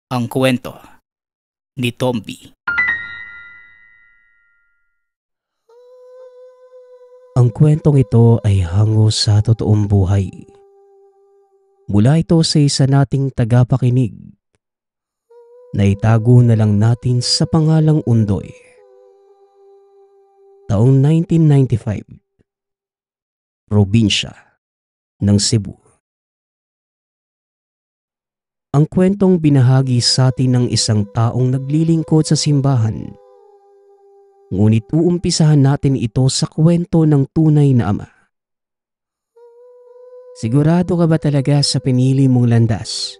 Ang kwento ni Tomby. Ang kwentong ito ay hango sa totoong buhay. Mula ito sa isa nating tagapakinig na itago na lang natin sa pangalang Undoy. Taong 1995, probinsya ng Cebu. Ang kwentong binahagi sa atin ng isang taong naglilingkod sa simbahan. Ngunit uumpisahan natin ito sa kwento ng tunay na ama. Sigurado ka ba talaga sa pinili mong landas?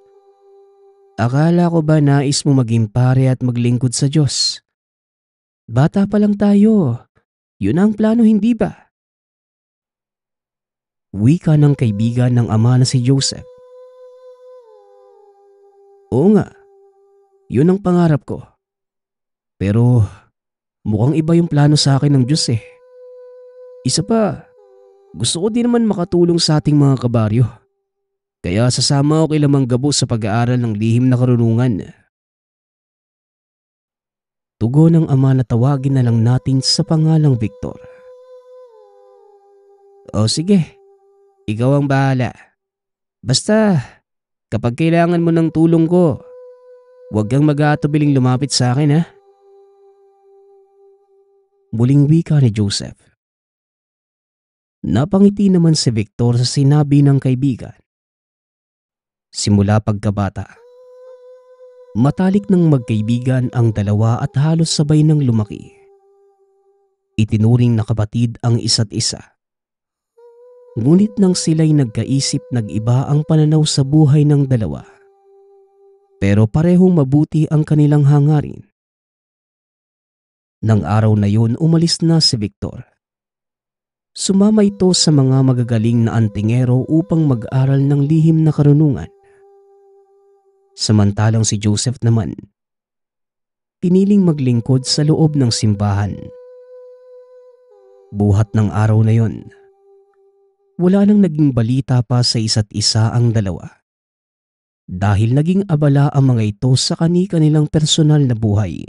Akala ko ba nais mo maging pare at maglingkod sa Diyos? Bata pa lang tayo. Yun ang plano, hindi ba? Wika ng kaibigan ng ama na si Joseph. Oo nga, yun ang pangarap ko. Pero mukhang iba yung plano sa akin ng Diyos eh. Isa pa, gusto ko din naman makatulong sa ating mga kabaryo. Kaya sasama ako kay Lamang Gabo sa pag-aaral ng lihim na karunungan. Tugon ng ama na tawagin na lang natin sa pangalang Victor. O sige, ikaw ang bahala. Basta, kapag kailangan mo ng tulong ko, huwag kang mag-aatubiling lumapit sa akin ha. Muling wika ni Joseph. Napangiti naman si Victor sa sinabi ng kaibigan. Simula pagkabata, matalik ng magkaibigan ang dalawa at halos sabay ng lumaki. Itinuring na kapatid ang isa't isa. Ngunit nang sila'y nagkaisip, nag-iba ang pananaw sa buhay ng dalawa. Pero parehong mabuti ang kanilang hangarin. Nang araw na yun, umalis na si Victor. Sumama ito sa mga magagaling na antingero upang mag-aral ng lihim na karunungan. Samantalang si Joseph naman, piniling maglingkod sa loob ng simbahan. Buhat ng araw na yon, wala nang naging balita pa sa isa't isa ang dalawa. Dahil naging abala ang mga ito sa kani-kanilang personal na buhay.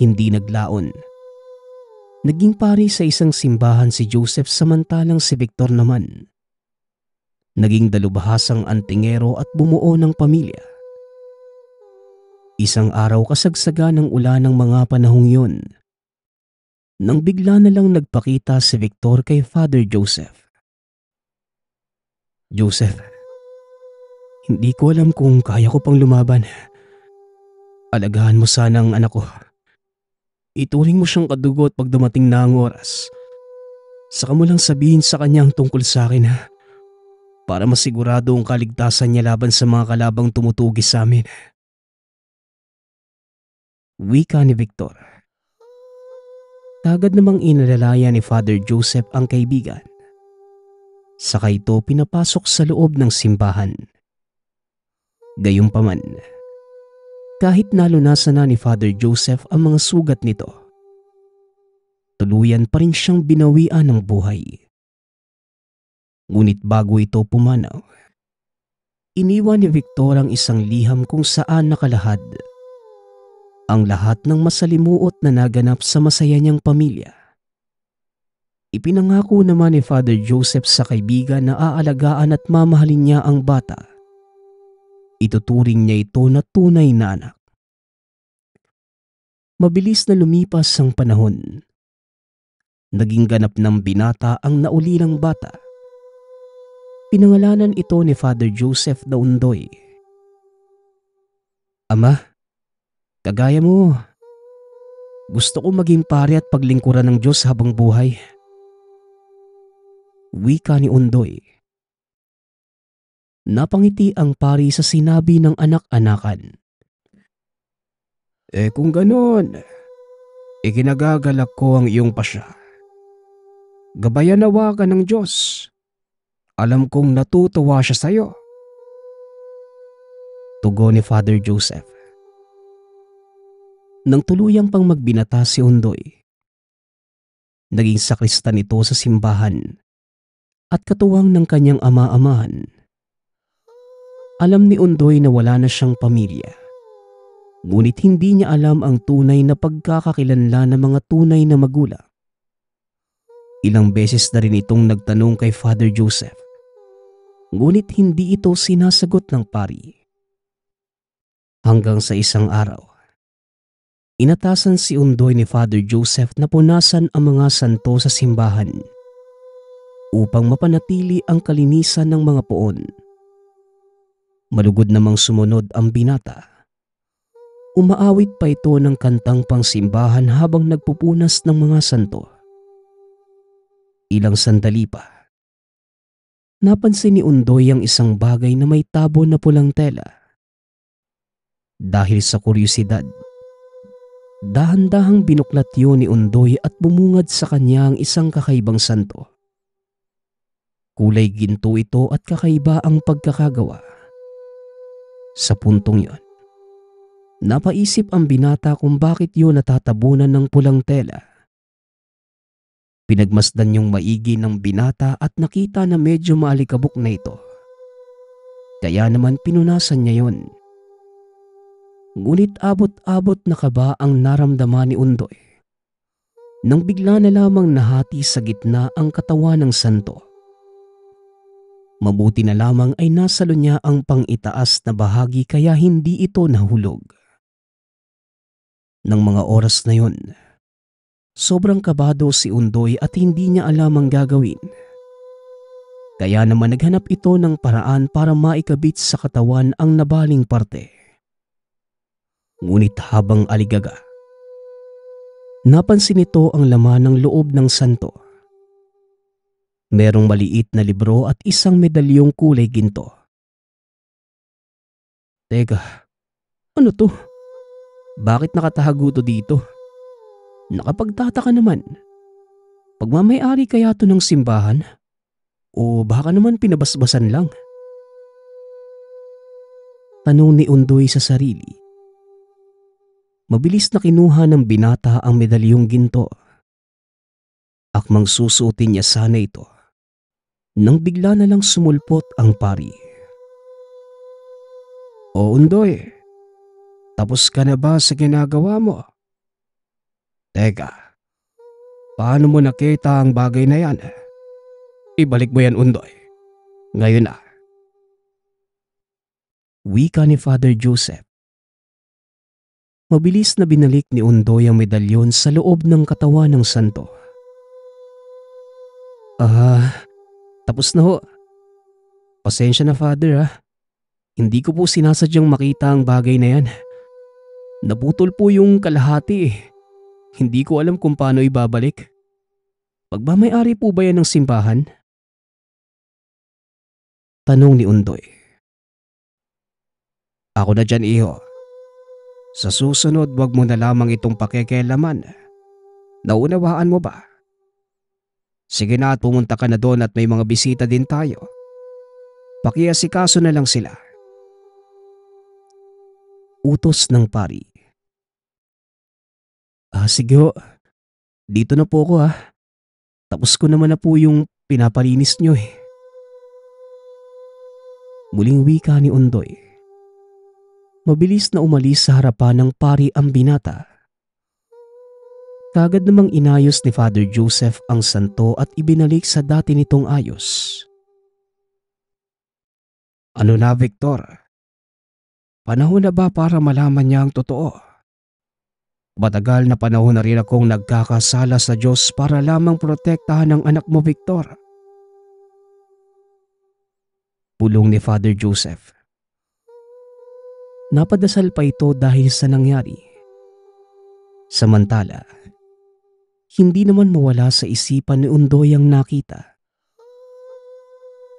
Hindi naglaon. Naging pari sa isang simbahan si Joseph samantalang si Victor naman. Naging dalubhasang antingero at bumuo ng pamilya. Isang araw kasagsaga ng ulan ng mga panahong yun, nang bigla na lang nagpakita si Victor kay Father Joseph. Joseph, hindi ko alam kung kaya ko pang lumaban. Alagaan mo sana ang anak ko. Ituring mo siyang kadugo at pag dumating na ang oras, saka mo lang sabihin sa kanya ang tungkol sa akin ha, para masigurado ang kaligtasan niya laban sa mga kalabang tumutugis sa amin. Wika ni Victor. Kagad namang inalalayan ni Father Joseph ang kaibigan. Saka ito pinapasok sa loob ng simbahan. Gayunpaman, kahit nalunasan na ni Father Joseph ang mga sugat nito, tuluyan pa rin siyang binawian ng buhay. Ngunit bago ito pumanaw, iniwan ni Victor ang isang liham kung saan nakalahad ang lahat ng masalimuot na naganap sa masaya niyang pamilya. Ipinangako naman ni Father Joseph sa kaibigan na aalagaan at mamahalin niya ang bata. Ituturing niya ito na tunay na anak. Mabilis na lumipas ang panahon. Naging ganap ng binata ang naulilang bata. Pinangalanan ito ni Father Joseph na Undoy. Ama, kagaya mo, gusto ko maging pare at paglingkuran ng Diyos habang buhay. Wika ni Undoy. Napangiti ang pari sa sinabi ng anak-anakan. Kung ganon, ikinagagalak ko ang iyong pasya. Gabayan nawa ka ng Diyos. Alam kong natutuwa siya sa iyo. Tugon ni Father Joseph. Nang tuluyang pang magbinata si Undoy, naging sakristan ito sa simbahan at katuwang ng kanyang ama-amahan. Alam ni Undoy na wala na siyang pamilya. Ngunit hindi niya alam ang tunay na pagkakakilanlan ng mga tunay na magulang. Ilang beses na rin itong nagtanong kay Father Joseph. Ngunit hindi ito sinasagot ng pari. Hanggang sa isang araw, inatasan si Undoy ni Father Joseph na punasan ang mga santo sa simbahan upang mapanatili ang kalinisan ng mga poon. Malugod namang sumunod ang binata. Umaawit pa ito ng kantang pangsimbahan habang nagpupunas ng mga santo. Ilang sandali pa, napansin ni Undoy ang isang bagay na may tabo na pulang tela. Dahil sa kuryosidad, dahan-dahang binuklat yun ni Undoy at bumungad sa kanya ang isang kakaibang santo. Kulay ginto ito at kakaiba ang pagkakagawa. Sa puntong yon, napaisip ang binata kung bakit yun natatabunan ng pulang tela. Pinagmasdan yung maigi ng binata at nakita na medyo maalikabok na ito. Kaya naman pinunasan niya yon. Ngunit abot-abot na kaba ang naramdaman ni Undoy nang bigla na lamang nahati sa gitna ang katawan ng santo. Mabuti na lamang ay nasalo niya ang pang-itaas na bahagi kaya hindi ito nahulog. Nang mga oras na yon, sobrang kabado si Undoy at hindi niya alam ang gagawin. Kaya naman naghanap ito ng paraan para maikabit sa katawan ang nabaling parte. Ngunit habang aligaga, napansin nito ang laman ng loob ng santo. Merong maliit na libro at isang medalyong kulay ginto. Teka, ano to? Bakit nakatahago to dito? Nakapagtataka naman. Pagmamayari kaya to ng simbahan? O baka naman pinabasbasan lang? Tanong ni Undoy sa sarili. Mabilis na kinuha ng binata ang medalyong ginto. Akmang susuotin niya sana ito nang bigla na lang sumulpot ang pari. O Undoy, tapos ka na ba sa ginagawa mo? Teka, paano mo nakita ang bagay na yan? Ibalik mo yan, Undoy. Ngayon na. Wika ni Father Joseph. Mabilis na binalik ni Undoy ang medalyon sa loob ng katawan ng santo. Tapos na ho. Pasensya na, Father, ha. Hindi ko po sinasadyang makita ang bagay na yan. Naputol po yung kalahati eh. Hindi ko alam kung paano ibabalik. Pagmamayari po ba yan ng simbahan? Tanong ni Undoy. Ako na dyan, iho. Sa susunod, wag mo na lamang itong pakikialaman. Naunawaan mo ba? Sige na at pumunta ka na doon at may mga bisita din tayo. Pakiasikaso na lang sila. Utos ng pari. Sige ho. Dito na po ako ha. Tapos ko naman na po yung pinapalinis nyo eh. Muling wika ni Undoy. Mabilis na umalis sa harapan ng pari ang binata. Kagad namang inayos ni Father Joseph ang santo at ibinalik sa dati nitong ayos. Ano na, Victor? Panahon na ba para malaman niya ang totoo? Matagal na panahon na rin akong nagkakasala sa Diyos para lamang protektahan ang anak mo, Victor. Pulong ni Father Joseph. Napadasal pa ito dahil sa nangyari. Samantala, hindi naman mawala sa isipan ni Undoy ang nakita.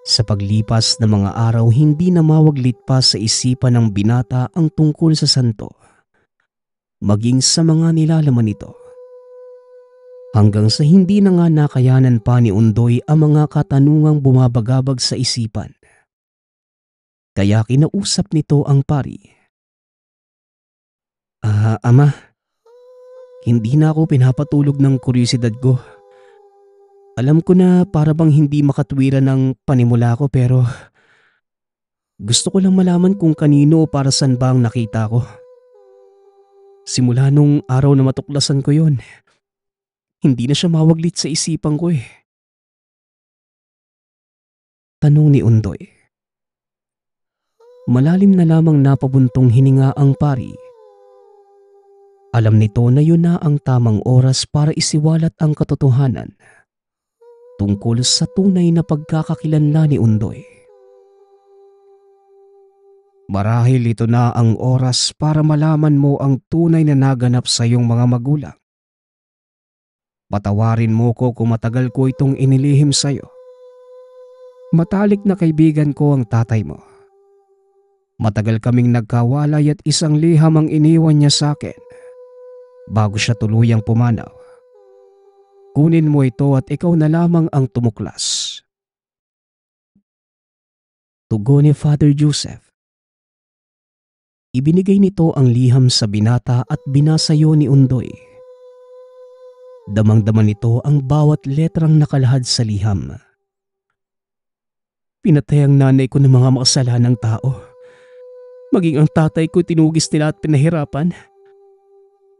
Sa paglipas ng mga araw, hindi na mawaglit pa sa isipan ng binata ang tungkol sa santo, maging sa mga nilalaman nito. Hanggang sa hindi na nga nakayanan pa ni Undoy ang mga katanungang bumabagabag sa isipan. Kaya kinausap nito ang pari. Ama, hindi na ako pinapatulog ng kuryosidad ko. Alam ko na para bang hindi makatwiran ng panimula ko pero Gusto ko lang malaman kung kanino o para saan ba ang nakita ko. Simula nung araw na matuklasan ko yon, hindi na siya mawaglit sa isipan ko eh. Tanong ni Undoy. Malalim na lamang napabuntong hininga ang pari. Alam nito na yun na ang tamang oras para isiwalat ang katotohanan tungkol sa tunay na pagkakakilanlan ni Undoy. Marahil ito na ang oras para malaman mo ang tunay na naganap sa iyong mga magulang. Patawarin mo ko kung matagal ko itong inilihim sa iyo. Matalik na kaibigan ko ang tatay mo. Matagal kaming nagkawalay at isang liham ang iniwan niya sa akin bago siya tuluyang pumanaw. Kunin mo ito at ikaw na lamang ang tumuklas. Tugon ni Father Joseph. Ibinigay nito ang liham sa binata at binasayo ni Undoy. Damang-dama nito ang bawat letrang nakalahad sa liham. Pinatay ang nanay ko ng mga makasalanang tao. Maging ang tatay ko tinugis nila at pinahirapan.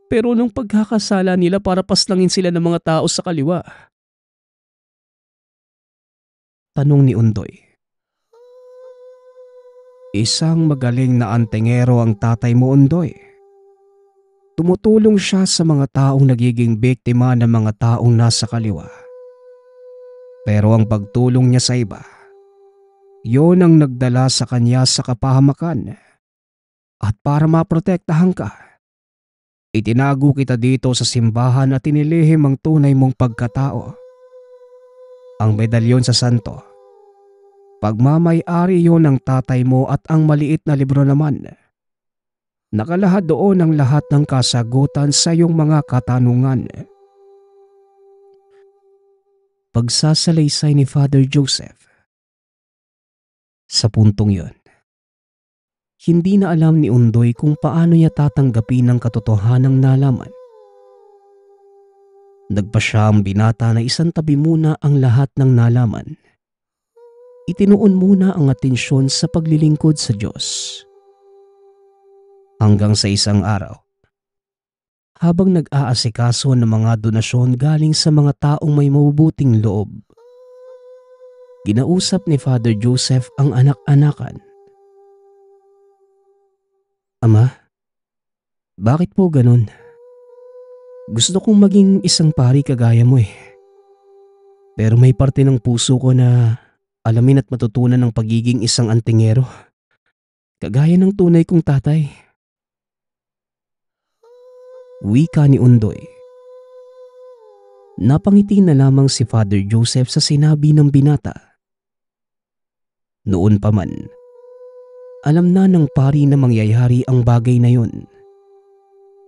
Pero nung pagkakasala nila para paslangin sila ng mga tao sa kaliwa. Tanong ni Undoy. Isang magaling na antingero ang tatay mo, Undoy. Tumutulong siya sa mga taong nagiging biktima ng mga taong nasa kaliwa. Pero ang pagtulong niya sa iba, yon ang nagdala sa kanya sa kapahamakan. At para maprotektahan ka, itinago kita dito sa simbahan at tinilihim ang tunay mong pagkatao. Ang medalyon sa santo, pagmamay-ari yon ng tatay mo at ang maliit na libro naman. Nakalahad doon ang lahat ng kasagutan sa iyong mga katanungan. Pagsasalaysay ni Father Joseph. Sa puntong yon, hindi na alam ni Undoy kung paano niya tatanggapin ang katotohanang nalaman. Nagpasya ang binata na isang tabi muna ang lahat ng nalaman. Itinuon muna ang atensyon sa paglilingkod sa Diyos. Hanggang sa isang araw, habang nag-aasikaso ng mga donasyon galing sa mga taong may mabubuting loob, ginausap ni Father Joseph ang anak-anakan. Ama, bakit po ganun? Gusto kong maging isang pari kagaya mo eh. Pero may parte ng puso ko na alamin at matutunan ng pagiging isang antingero. Kagaya ng tunay kong tatay. Wika ni Undoy. Napangiti na lamang si Father Joseph sa sinabi ng binata. Noon pa man, alam na ng pari na mangyayari ang bagay na yun.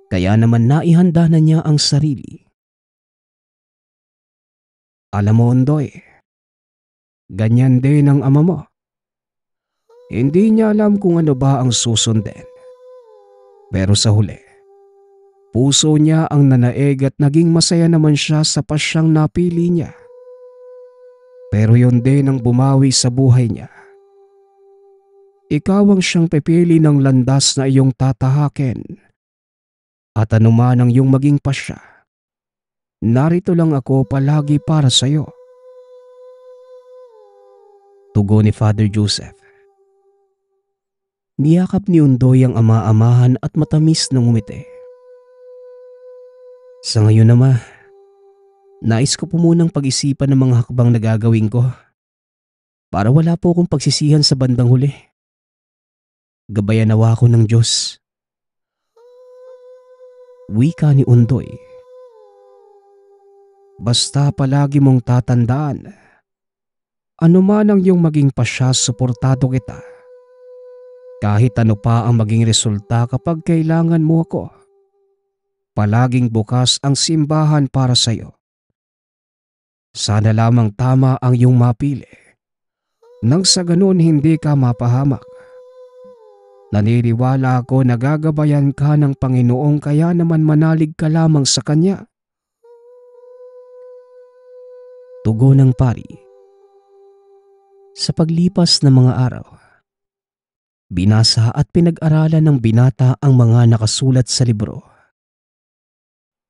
Kaya naman naihanda na niya ang sarili. Alam mo, Undoy, ganyan din ang ama mo. Hindi niya alam kung ano ba ang susundin. Pero sa huli, puso niya ang nanaig at naging masaya naman siya sa pasyang napili niya. Pero yun din ang bumawi sa buhay niya. Ikaw ang siyang pipili ng landas na iyong tatahakin. At anuman ang iyong maging pasya, narito lang ako palagi para sa iyo. Tugon ni Father Joseph. Niyakap ni Undoy ang ama-amahan at matamis na ngumiti. Sa ngayon naman, nais ko po munang pag-isipan ng mga hakbang na gagawin ko para wala po akong pagsisihan sa bandang huli. Gabayan nawa ako ng Diyos. Wika ni Undoy. Basta palagi mong tatandaan, anuman ang iyong maging pasya, suportado kita. Kahit ano pa ang maging resulta kapag kailangan mo ako, palaging bukas ang simbahan para sa iyo. Sana lamang tama ang iyong mapili, nang sa ganun hindi ka mapahamak. Naniniwala ako na gagabayan ka ng Panginoong kaya naman manalig ka lamang sa Kanya. Tugon ng pari. Sa paglipas ng mga araw, Binasa at pinag-aralan ng binata ang mga nakasulat sa libro.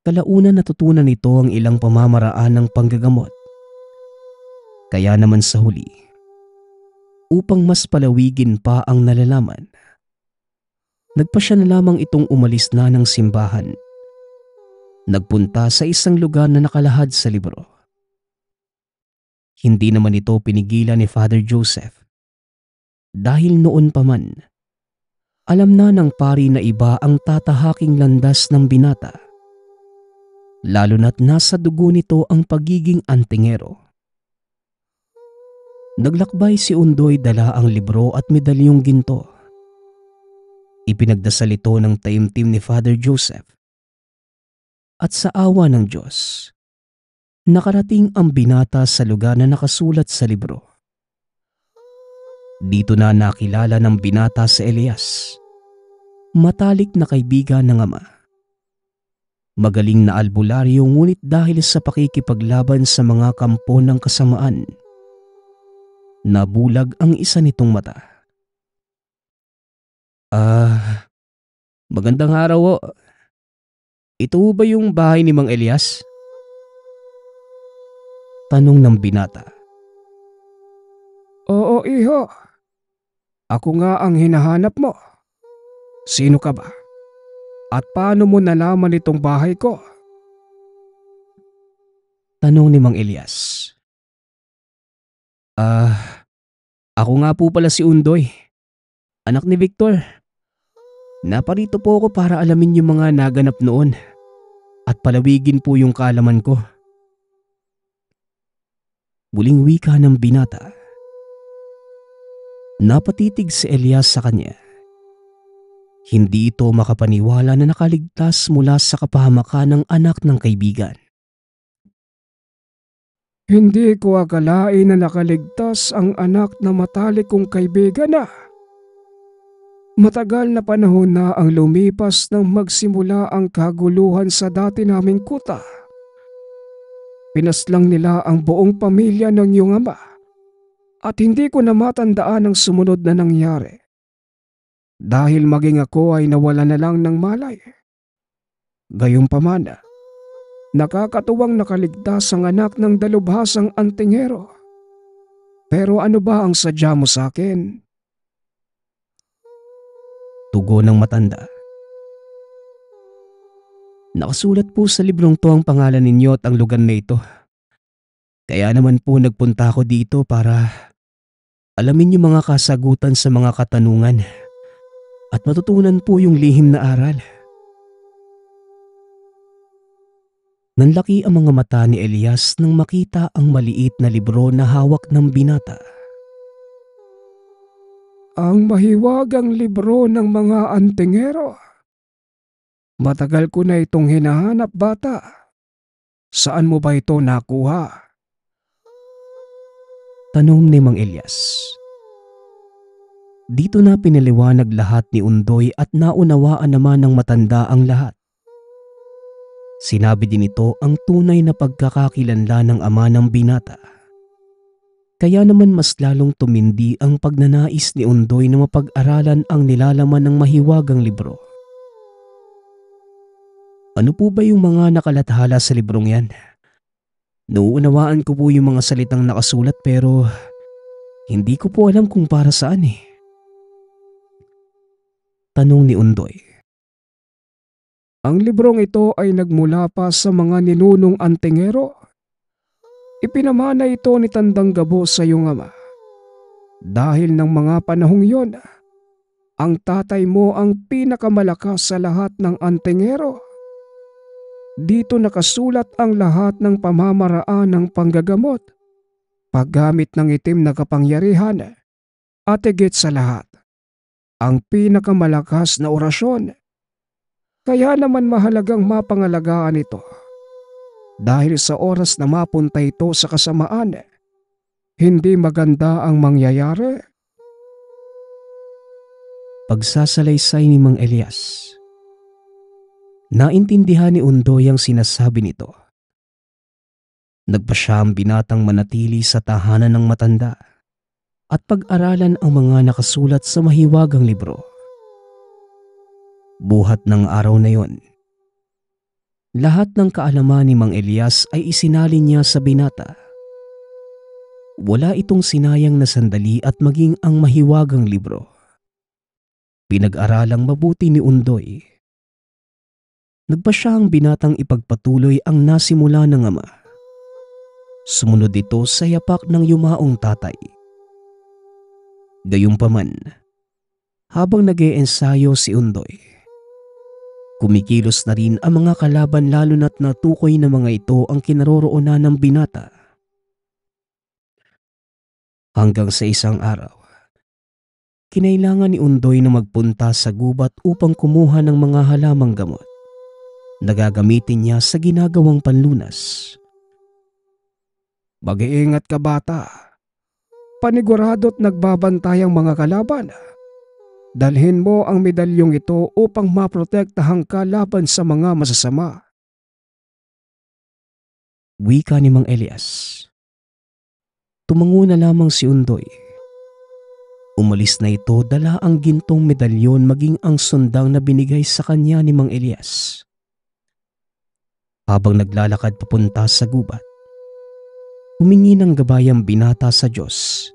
Kalaunan natutunan nito ang ilang pamamaraan ng panggagamot. Kaya naman sa huli, upang mas palawigin pa ang nalalaman, nagpasya na lamang itong umalis na ng simbahan. Nagpunta sa isang lugar na nakalahad sa libro. Hindi naman ito pinigilan ni Father Joseph. Dahil noon pa man, alam na ng pari na iba ang tatahaking landas ng binata. Lalo na't nasa dugo nito ang pagiging antingero. Naglakbay si Undoy dala ang libro at medalyong ginto. Ipinagdasal ito ng taimtim ni Father Joseph. At sa awa ng Diyos, nakarating ang binata sa lugar na nakasulat sa libro. Dito na nakilala ng binata si Elias, matalik na kaibigan ng ama. Magaling na albularyo ngunit dahil sa pakikipaglaban sa mga kampo ng kasamaan, nabulag ang isa nitong mata. Magandang araw o. Ito ba yung bahay ni Mang Elias? Tanong ng binata. Oo, iho. Ako nga ang hinahanap mo. Sino ka ba? At paano mo nalaman itong bahay ko? Tanong ni Mang Elias. Ako nga po pala si Undoy, anak ni Victor. Naparito po ako para alamin yung mga naganap noon at palawigin po yung kaalaman ko. Muling wika ng binata. Napatitig si Elias sa kanya. Hindi ito makapaniwala na nakaligtas mula sa kapahamakan ng anak ng kaibigan. Hindi ko akalain na nakaligtas ang anak na matalik kong kaibigan na. Matagal na panahon na ang lumipas nang magsimula ang kaguluhan sa dati naming kuta. Pinaslang nila ang buong pamilya ng iyong ama at hindi ko na matandaan ang sumunod na nangyari. Dahil maging ako ay nawala na lang ng malay. Gayunpaman, nakakatuwang nakaligtas ang anak ng dalubhasang antingero. Pero ano ba ang sadya mo sa akin? Tugon ng matanda. Nakasulat po sa librong to ang pangalan ninyo at ang lugar na ito. Kaya naman po nagpunta ako dito para alamin yung mga kasagutan sa mga katanungan at matutunan po yung lihim na aral. Nanlaki ang mga mata ni Elias nang makita ang maliit na libro na hawak ng binata. Ang mahiwagang libro ng mga antingero. Matagal ko na itong hinahanap, bata. Saan mo ba ito nakuha? Tanong ni Mang Elias. Dito na pinaliwanag lahat ni Undoy at naunawaan naman ng matanda ang lahat. Sinabi din ito ang tunay na pagkakakilanlan ng ama ng binata. Kaya naman mas lalong tumindi ang pagnanais ni Undoy na mapag-aralan ang nilalaman ng mahiwagang libro. Ano po ba yung mga nakalathala sa librong yan? Nauunawaan ko po yung mga salitang nakasulat pero hindi ko po alam kung para saan eh. Tanong ni Undoy. Ang librong ito ay nagmula pa sa mga ninunong antingero. Ipinamana ito ni Tandang Gabo sa iyong ama. Dahil ng mga panahong yon, ang tatay mo ang pinakamalakas sa lahat ng antingero. Dito nakasulat ang lahat ng pamamaraan ng panggagamot, paggamit ng itim na kapangyarihan, at higit sa lahat, ang pinakamalakas na orasyon. Kaya naman mahalagang mapangalagaan ito. Dahil sa oras na mapunta ito sa kasamaan, hindi maganda ang mangyayari. Pagsasalaysay ni Mang Elias. Naintindihan ni Undoy ang sinasabi nito. Nagpa siya ang binatang manatili sa tahanan ng matanda. at pag-aralan ang mga nakasulat sa mahiwagang libro. Buhat ng araw na yon, lahat ng kaalaman ni Mang Elias ay isinalin niya sa binata. Wala itong sinayang na sandali at maging ang mahiwagang libro. Pinag-aralang mabuti ni Undoy. Nagpasya ang binatang ipagpatuloy ang nasimula ng ama. Sumunod ito sa yapak ng yumaong tatay. Gayunpaman, habang nag-e-ensayo si Undoy, kumikilos na rin ang mga kalaban lalo na't natukoy na mga ito ang kinaroroonan ng binata. Hanggang sa isang araw, kinailangan ni Undoy na magpunta sa gubat upang kumuha ng mga halamang gamot na gagamitin niya sa ginagawang panlunas. Mag-iingat ka bata. Panigurado't nagbabantay ang mga kalaban. Dalhin mo ang medalyong ito upang maprotektahan ka laban sa mga masasama. Wika ni Mang Elias. Tumango na lamang si Undoy. Umalis na ito dala ang gintong medalyon maging ang sundang na binigay sa kanya ni Mang Elias. Habang naglalakad papunta sa gubat, humingi ng gabay ang binata sa Diyos.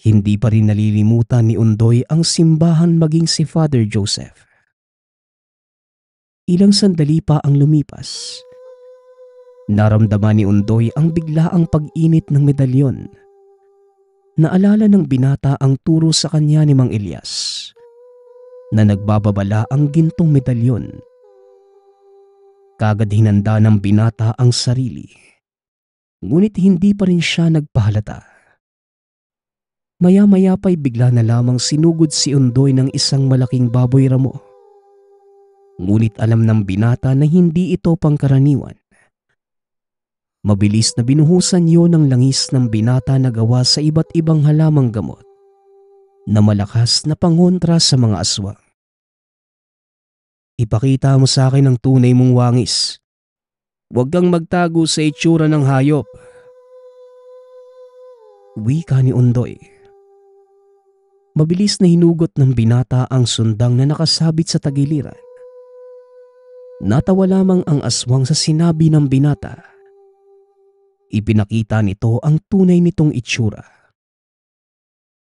Hindi pa rin nalilimutan ni Undoy ang simbahan maging si Father Joseph. Ilang sandali pa ang lumipas. Naramdaman ni Undoy ang biglaang pag-init ng medalyon. Naalala ng binata ang turo sa kanya ni Mang Elias na nagbababala ang gintong medalyon. Kagad hinanda ng binata ang sarili, ngunit hindi pa rin siya nagpahalata. Maya-maya pa'y bigla na lamang sinugod si Undoy ng isang malaking baboy ramo. Ngunit alam ng binata na hindi ito pangkaraniwan. Mabilis na binuhusan yon ng langis ng binata na gawa sa iba't ibang halamang gamot na malakas na pangontra sa mga aswang. Ipakita mo sa akin ang tunay mong wangis. Huwag kang magtago sa itsura ng hayop. Wika ni Undoy. Mabilis na hinugot ng binata ang sundang na nakasabit sa tagiliran. Natawa lamang ang aswang sa sinabi ng binata. Ipinakita nito ang tunay nitong itsura.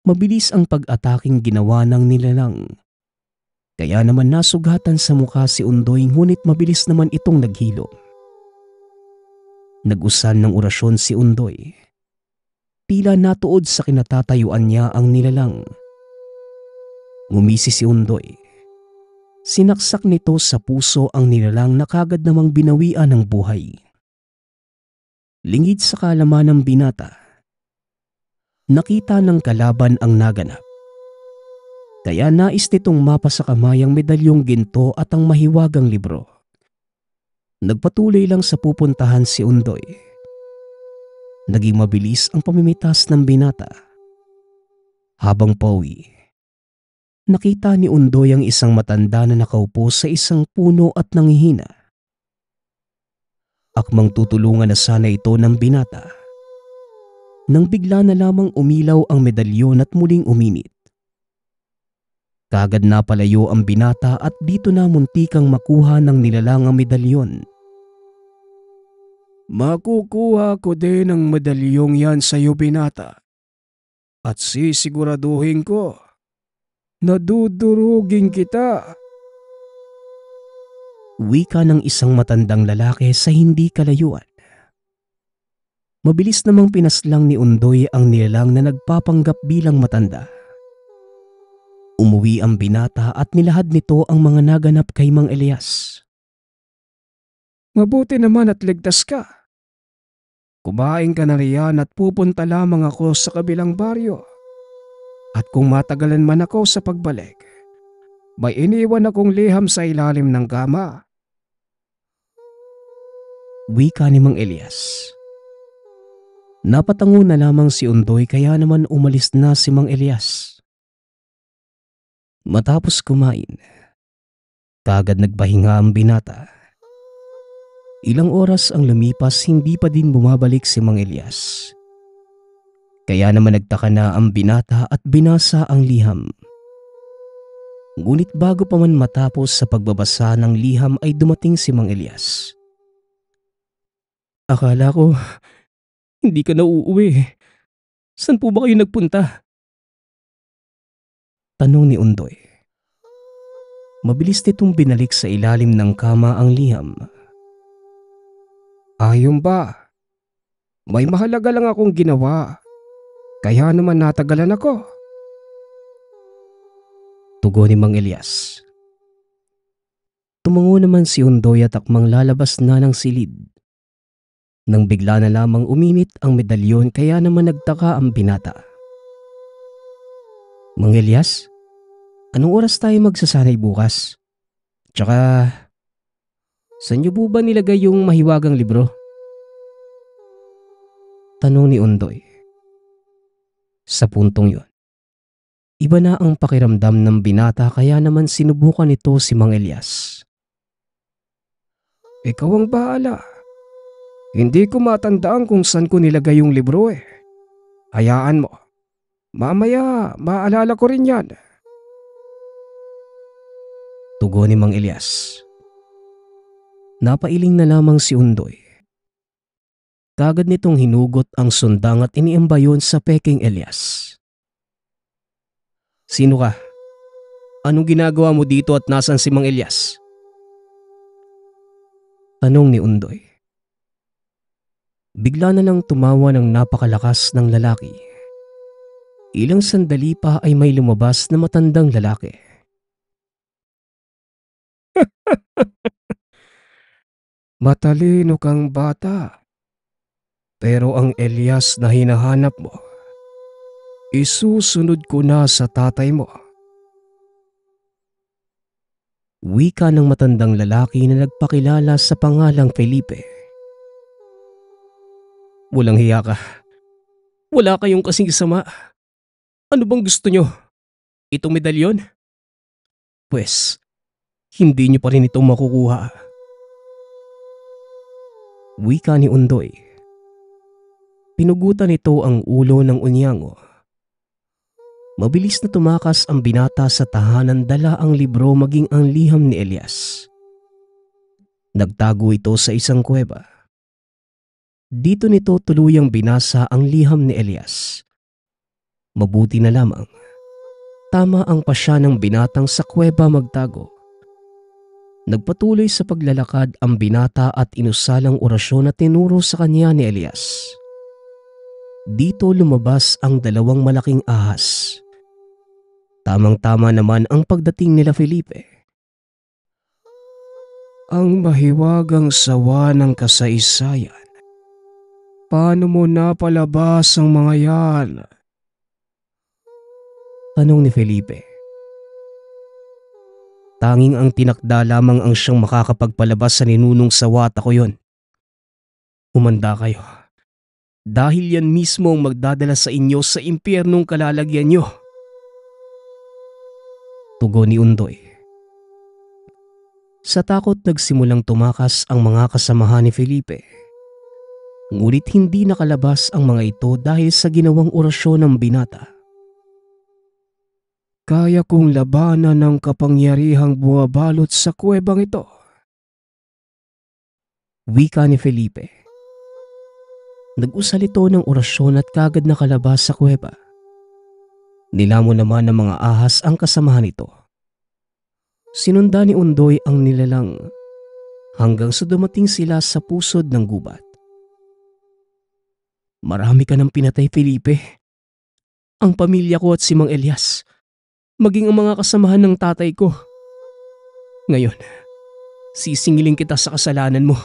Mabilis ang pag-ataking ginawa ng nilalang. Kaya naman nasugatan sa mukha si Undoy ngunit mabilis naman itong naghilo. Nag-usan ng orasyon si Undoy. Tila natuod sa kinatatayuan niya ang nilalang. Ngumisi si Undoy. Sinaksak nito sa puso ang nilalang na kagad namang binawian ng buhay. Lingid sa kaalaman ng binata, nakita ng kalaban ang naganap. Kaya nais nitong mapa sa kamay ang medalyong ginto at ang mahiwagang libro. Nagpatuloy lang sa pupuntahan si Undoy. Naging mabilis ang pamimitas ng binata. Habang pauwi, nakita ni Undoy ang isang matanda na nakaupo sa isang puno at nangihina. Akmang tutulungan na sana ito ng binata. Nang bigla na lamang umilaw ang medalyon at muling uminit. Kagad na palayo ang binata at dito na muntikang makuha ng nilalang ang medalyon. Makukuha ko din ang medalyong yan sa iyo, binata. At sisiguraduhin ko na dudurugin kita. Wika ng isang matandang lalaki sa hindi kalayuan. Mabilis namang pinaslang ni Undoy ang nilalang na nagpapanggap bilang matanda. Umuwi ang binata at nilahad nito ang mga naganap kay Mang Elias. Mabuti naman at ligtas ka. Kumain ka na riyan at pupunta lamang ako sa kabilang baryo. At kung matagalan man ako sa pagbalik, may iniwan akong liham sa ilalim ng kama. Wika ni Mang Elias. Napatango na lamang si Undoy kaya naman umalis na si Mang Elias. Matapos kumain, kagad nagpahinga ang binata. Ilang oras ang lumipas hindi pa din bumabalik si Mang Elias. Kaya naman nagtaka na ang binata at binasa ang liham. Ngunit bago pa man matapos sa pagbabasa ng liham ay dumating si Mang Elias. Akala ko hindi ka na uuwi. Saan po ba kayo nagpunta? Tanong ni Undoy. Mabilis nitong binalik sa ilalim ng kama ang liham. Ayun ba? May mahalaga lang akong ginawa. Kaya naman natagalan ako. Tugon ni Mang Elias. Tumango naman si Undoy at akmang lalabas na ng silid. Nang bigla na lamang uminit ang medalyon kaya naman nagtaka ang binata. Mang Elias, anong oras tayo magsasanay bukas? Tsaka, saan niyo po ba nilagay yung mahiwagang libro? Tanong ni Undoy. Sa puntong yun, iba na ang pakiramdam ng binata kaya naman sinubukan nito si Mang Elias. Ikaw ang bahala. Hindi ko matandaan kung saan ko nilagay yung libro eh. Hayaan mo. Mamaya, maalala ko rin yan. Tugon ni Mang Elias. Napailing na lamang si Undoy. Kagad nitong hinugot ang sundang at iniamba yun sa peking Elias. Sino ka? Anong ginagawa mo dito at nasan si Mang Elias? Tanong ni Undoy. Bigla na lang tumawa ng napakalakas ng lalaki. Ilang sandali pa ay may lumabas na matandang lalaki. Matalino kang bata. Pero ang Elias na hinahanap mo, isusunod ko na sa tatay mo. Wika ng matandang lalaki na nagpakilala sa pangalang Felipe. Walang hiya ka. Wala kayong kasing sama. Ano bang gusto nyo? Itong medalyon? Pwes, hindi nyo pa rin itong makukuha. Wika ni Undoy. Pinugutan nito ang ulo ng unyango. Mabilis na tumakas ang binata sa tahanan, dala ang libro maging ang liham ni Elias. Nagtago ito sa isang kuweba. Dito nito tuluyang binasa ang liham ni Elias. Mabuti na lamang. Tama ang pasya ng binatang sa kuweba magtago. Nagpatuloy sa paglalakad ang binata at inusalang orasyon na tinuro sa kanya ni Elias. Dito lumabas ang dalawang malaking ahas. Tamang-tama naman ang pagdating nila Felipe. Ang mahiwagang sawa ng kasaysayan. Paano mo napalabas ang mga yan? Tanong ni Felipe. Tanging ang tinakda lamang ang siyang makakapagpalabas sa ninunong sawa at ako yun. Humanda kayo. Dahil yan mismo ang magdadala sa inyo sa impyernong kalalagyan nyo. Tugon ni Undoy. Sa takot nagsimulang tumakas ang mga kasamahan ni Felipe. Ngunit hindi nakalabas ang mga ito dahil sa ginawang orasyon ng binata. Kaya kong labanan ng kapangyarihang bumabalot sa kuwebang ito. Wika ni Felipe. Nag-usal ito ng orasyon at kagad nakalabas sa kuweba. Nilamon naman ng mga ahas ang kasamahan nito. Sinunda ni Undoy ang nilalang hanggang sa dumating sila sa pusod ng gubat. Marami ka ng pinatay, Felipe. Ang pamilya ko at si Mang Elias, maging ang mga kasamahan ng tatay ko. Ngayon, sisingilin kita sa kasalanan mo.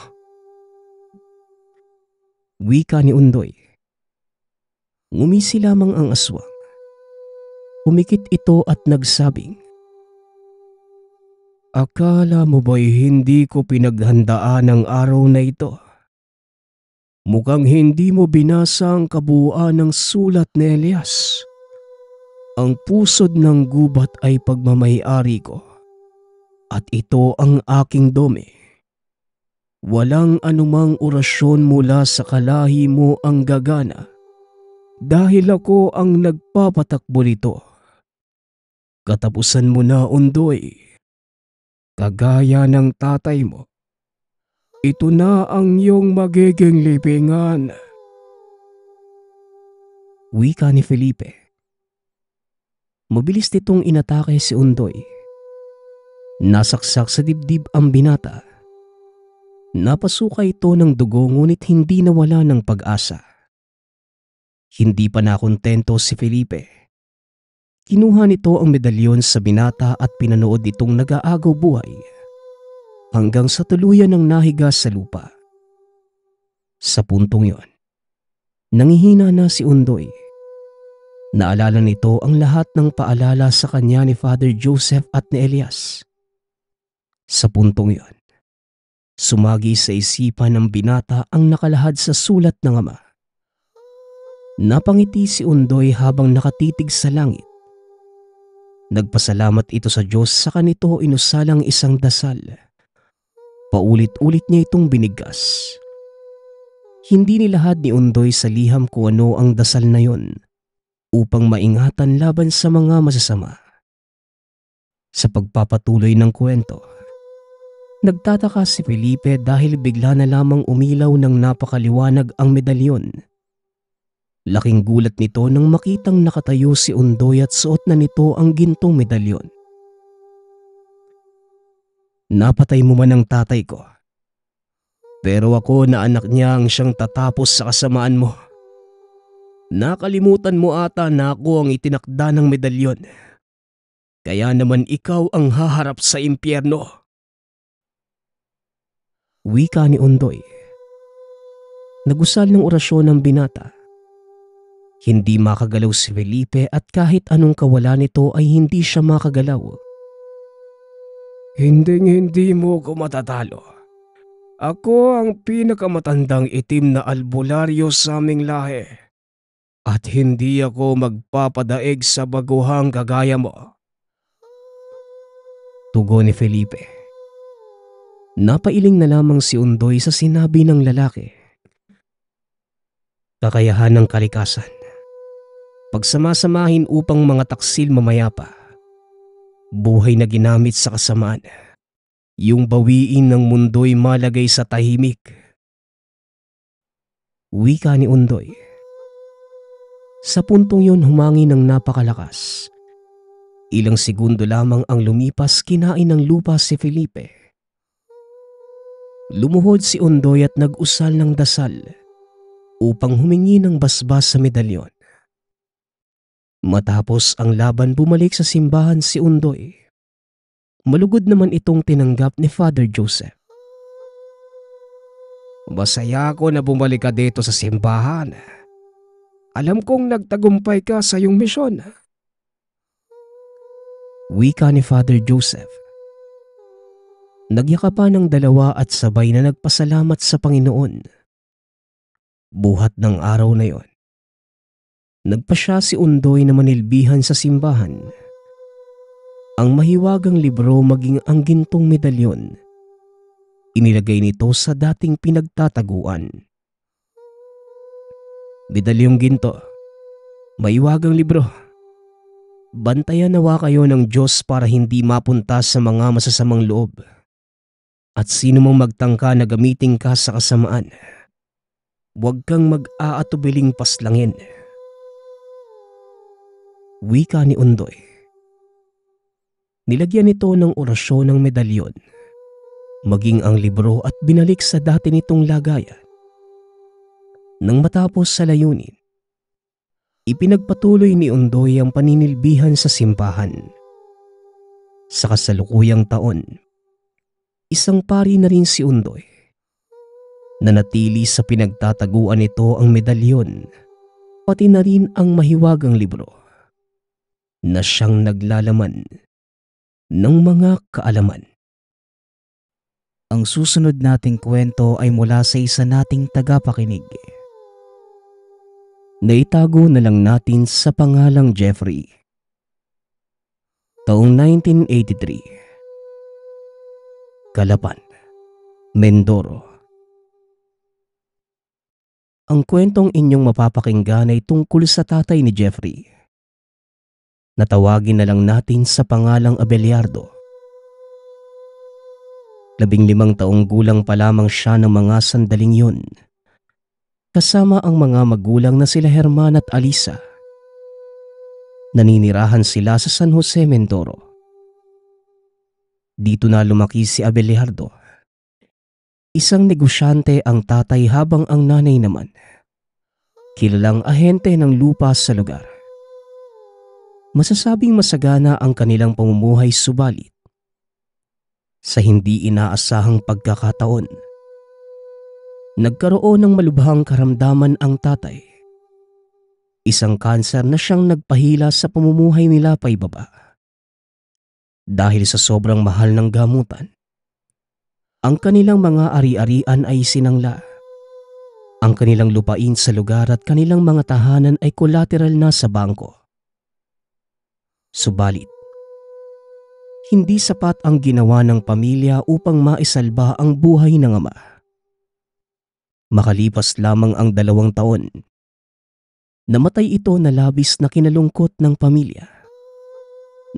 Wika ni Undoy. Ngumisi lamang ang aswang. Humikit ito at nagsabing, Akala mo ba'y hindi ko pinaghandaan ang araw na ito? Mukhang hindi mo binasa ang kabuuan ng sulat ni Elias. Ang pusod ng gubat ay pagmamay-ari ko at ito ang aking dome. Walang anumang orasyon mula sa kalahi mo ang gagana dahil ako ang nagpapatakbo nito. Katapusan mo na, Undoy. Kagaya ng tatay mo, ito na ang iyong magiging libingan. Wika ni Felipe. Mabilis nitong inatake si Undoy. Nasaksak sa dibdib ang binata. Napasuka ito ng dugo ngunit hindi nawala ng pag-asa. Hindi pa nakontento si Felipe. Kinuha nito ang medalyon sa binata at pinanood itong nag-aagaw buhay hanggang sa tuluyan ng nahiga sa lupa. Sa puntong yon, nangihina na si Undoy. Naalala nito ang lahat ng paalala sa kanya ni Father Joseph at ni Elias. Sa puntong yon, sumagi sa isipan ng binata ang nakalahad sa sulat ng ama. Napangiti si Undoy habang nakatitig sa langit. Nagpasalamat ito sa Diyos sa kanito inusalang isang dasal. Paulit-ulit niya itong binigas. Hindi nilahad ni Undoy sa liham kung ano ang dasal na yon upang maingatan laban sa mga masasama. Sa pagpapatuloy ng kwento, nagtataka si Felipe dahil bigla na lamang umilaw ng napakaliwanag ang medalyon. Laking gulat nito nang makitang nakatayo si Undoy at suot na nito ang gintong medalyon. Napatay mo man ang tatay ko, pero ako na anak niya ang siyang tatapos sa kasamaan mo. Nakalimutan mo ata na ako ang itinakda ng medalyon. Kaya naman ikaw ang haharap sa impyerno. Wika ni Undoy. Nagusal ng orasyon ng binata. Hindi makagalaw si Felipe at kahit anong kawalan nito ay hindi siya makagalaw. Hindi mo ko matatalo. Ako ang pinakamatandang itim na albularyo sa aming lahi. At hindi ako magpapadaig sa baguhang kagaya mo. Tugon ni Felipe. Napailing na lamang si Undoy sa sinabi ng lalaki. Kakayahan ng kalikasan. Pagsamasamahin upang mga taksil mamaya pa. Buhay na ginamit sa kasamaan. Yung bawiin ng mundo'y malagay sa tahimik. Wika ni Undoy. Sa puntong yon humangin ng napakalakas. Ilang segundo lamang ang lumipas, kinain ng lupa si Felipe. Lumuhod si Undoy at nag-usal ng dasal upang humingi ng basbas sa medalyon. Matapos ang laban, bumalik sa simbahan si Undoy. Malugod naman itong tinanggap ni Father Joseph. Masaya ako na bumalik ka dito sa simbahan. Alam kong nagtagumpay ka sa iyong misyon. Wika ni Father Joseph. Nagyakapan ng dalawa at sabay na nagpasalamat sa Panginoon. Buhat ng araw na yon, nagpasya si Undoy na manilbihan sa simbahan. Ang mahiwagang libro maging ang gintong medalyon, inilagay nito sa dating pinagtataguan. Medalyong ginto, mahiwagang libro. Bantayan nawa kayo ng Diyos para hindi mapunta sa mga masasamang loob. At sino mang magtangka na gamitin ka sa kasamaan, huwag kang mag-aatubiling paslangin. Wika ni Undoy. Nilagyan nito ng orasyon ng medalyon, maging ang libro at binalik sa dati nitong lagayan. Nang matapos sa layunin, ipinagpatuloy ni Undoy ang paninilbihan sa simbahan. Sa kasalukuyang taon, isang pari na rin si Undoy. Nanatili sa pinagtataguan nito ang medalyon, pati na rin ang mahiwagang libro na siyang naglalaman ng mga kaalaman. Ang susunod nating kwento ay mula sa isa nating tagapakinig. Naitago na lang natin sa pangalang Jeffrey. Taong 1983. Calapan, Mindoro. Ang kwentong inyong mapapakinggan ay tungkol sa tatay ni Jeffrey. Natawagin na lang natin sa pangalang Abelardo. 15 taong gulang pa lamang siya ng mga sandaling yun. Kasama ang mga magulang na sila Herman at Alisa. Naninirahan sila sa San Jose, Mindoro. Dito na lumaki si Abelardo. Isang negosyante ang tatay habang ang nanay naman kilalang ahente ng lupa sa lugar. Masasabing masagana ang kanilang pamumuhay, subalit sa hindi inaasahang pagkakataon, nagkaroon ng malubhang karamdaman ang tatay. Isang kanser na siyang nagpahila sa pamumuhay nila paibaba. Dahil sa sobrang mahal ng gamutan, ang kanilang mga ari-arian ay sinangla. Ang kanilang lupain sa lugar at kanilang mga tahanan ay collateral na sa bangko. Subalit, hindi sapat ang ginawa ng pamilya upang maisalba ang buhay ng ama. Makalipas lamang ang 2 taon, namatay ito na labis na kinalungkot ng pamilya.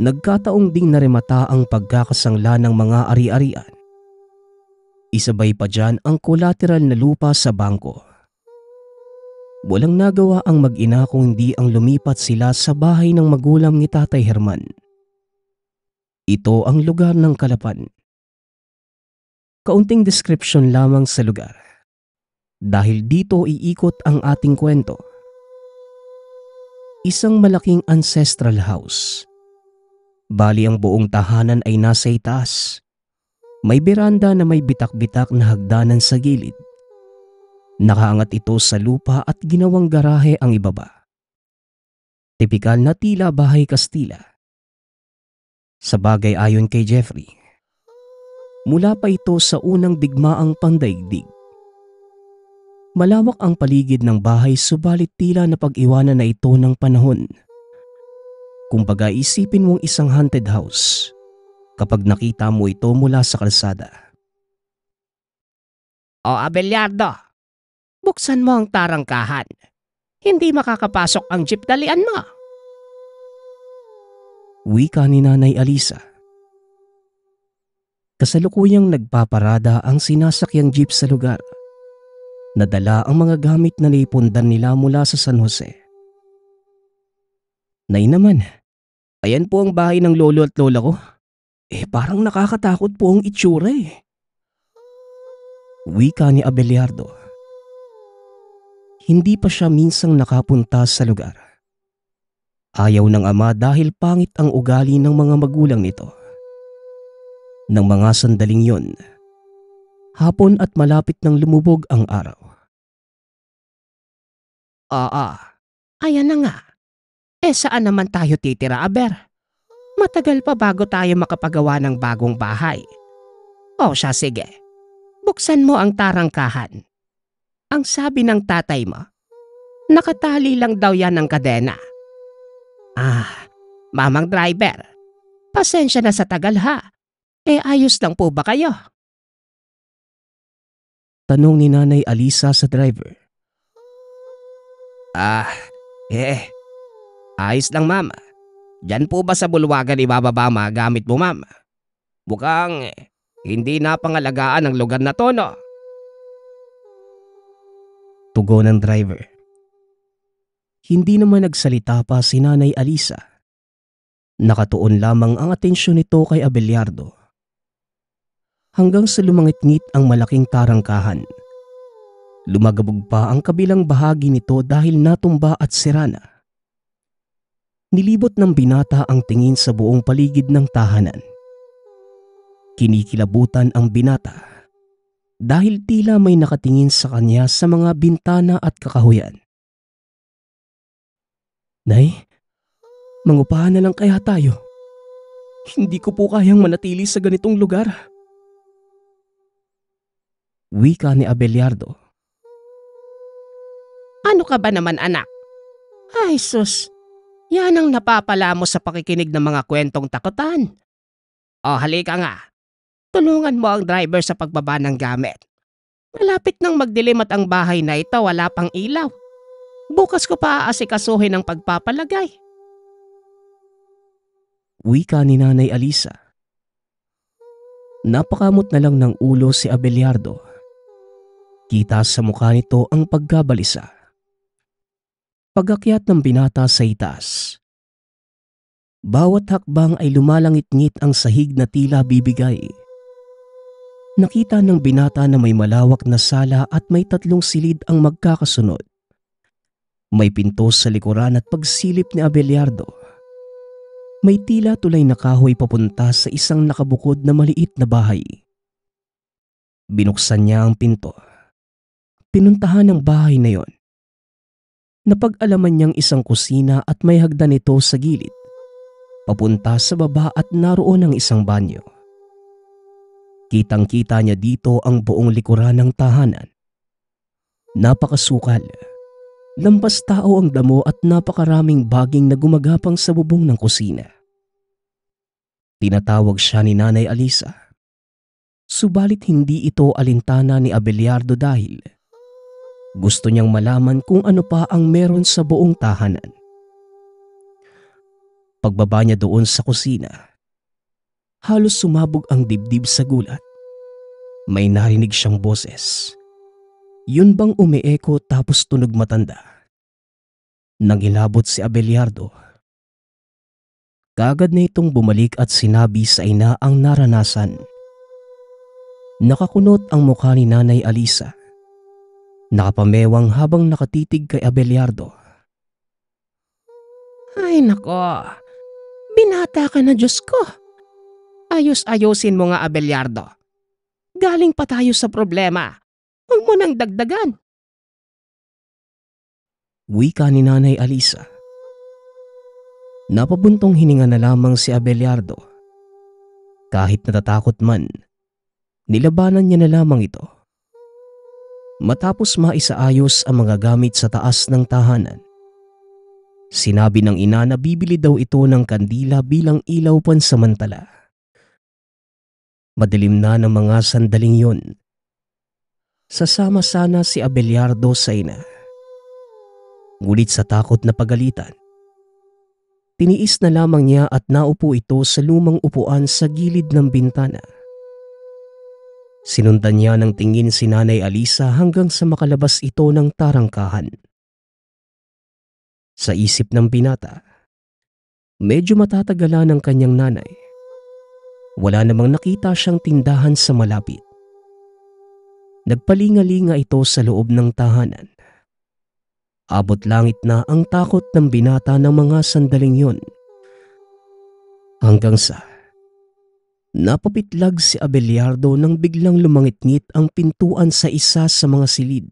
Nagkataong ding naremata ang pagkakasangla ng mga ari-arian. Isabay pa dyan ang collateral na lupa sa bangko. Walang nagawa ang mag-ina kung hindi ang lumipat sila sa bahay ng magulang ni Tatay Herman. Ito ang lugar ng Kalapan. Kaunting description lamang sa lugar. Dahil dito iikot ang ating kwento. Isang malaking ancestral house. Bali ang buong tahanan ay nasa itaas. May beranda na may bitak-bitak na hagdanan sa gilid. Nakaangat ito sa lupa at ginawang garahe ang ibaba. Tipikal na tila bahay Kastila. Sa bagay ayon kay Jeffrey, mula pa ito sa unang digmaang pandaigdig. Malawak ang paligid ng bahay, subalit tila na pag-iwanan na ito ng panahon. Kumbaga isipin mong isang haunted house kapag nakita mo ito mula sa kalsada. O Abelardo, buksan mo ang tarangkahan. Hindi makakapasok ang jeep, dalian mo. Wika ni Nanay Alisa. Kasalukuyang nagpaparada ang sinasakyang jeep sa lugar. Nadala ang mga gamit na naipundan nila mula sa San Jose. Nay naman, ayan po ang bahay ng lolo at lola ko. Parang nakakatakot po ang itsura eh. Wika ni Abelardo. Hindi pa siya minsang nakapunta sa lugar. Ayaw ng ama dahil pangit ang ugali ng mga magulang nito. Nang mga sandaling yon, hapon at malapit nang lumubog ang araw. Oo, ayan na nga. Saan naman tayo titira, Aber? Matagal pa bago tayo makapagawa ng bagong bahay. O siya, sige. Buksan mo ang tarangkahan. Ang sabi ng tatay mo, nakatali lang daw yan ng kadena. Mamang driver, pasensya na sa tagal ha. Ayos lang po ba kayo? Tanong ni Nanay Alisa sa driver. Ayos lang mama. Diyan po ba sa bulwagan ibababa mga gamit mo mama? Mukhang hindi na pangalagaan ang lugar na to, no? Tugon ng driver. Hindi naman nagsalita pa si Nanay Alisa. Nakatuon lamang ang atensyon nito kay Abelardo. Hanggang sa lumangit-ngit ang malaking tarangkahan. Lumagabog pa ang kabilang bahagi nito dahil natumba at sirana. Nilibot ng binata ang tingin sa buong paligid ng tahanan. Kinikilabutan ang binata dahil tila may nakatingin sa kanya sa mga bintana at kakahuyan. Nay, mangupahan na lang kaya tayo. Hindi ko po kayang manatili sa ganitong lugar. Wika ni Abelardo. Ano ka ba naman anak? Ay sus, yan ang napapala mo sa pakikinig ng mga kwentong takutan. O halika nga, tulungan mo ang driver sa pagbaba ng gamit. Malapit nang magdilim at ang bahay na ito wala pang ilaw. Bukas ko pa aasikasuhin ang pagpapalagay. Wika ni Nanay Alisa. Napakamot na lang ng ulo si Abelardo. Kita sa mukha nito ang pagkabalisa. Pag-akyat ng binata sa itaas. Bawat hakbang ay lumalangit-ngit ang sahig na tila bibigay. Nakita ng binata na may malawak na sala at may 3 silid ang magkakasunod. May pinto sa likuran at pagsilip ni Abelardo. May tila tulay na kahoy papunta sa isang nakabukod na maliit na bahay. Binuksan niya ang pinto. Pinuntahan ang bahay na yon. Napag-alaman niyang isang kusina at may hagdan ito sa gilid. Papunta sa baba at naroon ang isang banyo. Kitang-kita niya dito ang buong likuran ng tahanan. Napakasukal. Lampas tao ang damo at napakaraming baging na gumagapang sa bubong ng kusina. Tinatawag siya ni Nanay Alisa. Subalit hindi ito alintana ni Abelardo dahil gusto niyang malaman kung ano pa ang meron sa buong tahanan. Pagbaba niya doon sa kusina, halos sumabog ang dibdib sa gulat. May narinig siyang boses. Yun bang umieko tapos tunog matanda? Nangilabot si Abelardo. Kaagad na itong bumalik at sinabi sa ina ang naranasan. Nakakunot ang mukha ni Nanay Alisa. Nakapamewang habang nakatitig kay Abelardo. Ay nako, binata ka na, Diyos ko. Ayos-ayosin mo nga, Abelardo. Galing pa tayo sa problema. Huwag mo nang dagdagan. Wika ni Nanay Alisa. Napabuntong hininga na lamang si Abelardo. Kahit natatakot man, nilabanan niya na lamang ito. Matapos maisaayos ang mga gamit sa taas ng tahanan, sinabi ng ina na bibili daw ito ng kandila bilang ilaw pansamantala. Madilim na ng mga sandaling yon. Sasama sana si Abelardo sa ina. Ngunit sa takot na pagalitan, tiniis na lamang niya at naupo ito sa lumang upuan sa gilid ng bintana. Sinundan niya ng tingin si Nanay Alisa hanggang sa makalabas ito ng tarangkahan. Sa isip ng binata, medyo matatagalan ang kanyang nanay. Wala namang nakita siyang tindahan sa malapit. Nagpalinga-linga ito sa loob ng tahanan. Abot langit na ang takot ng binata ng mga sandaling yon. Hanggang sa napapitlag si Abelardo nang biglang lumangit-ngit ang pintuan sa isa sa mga silid.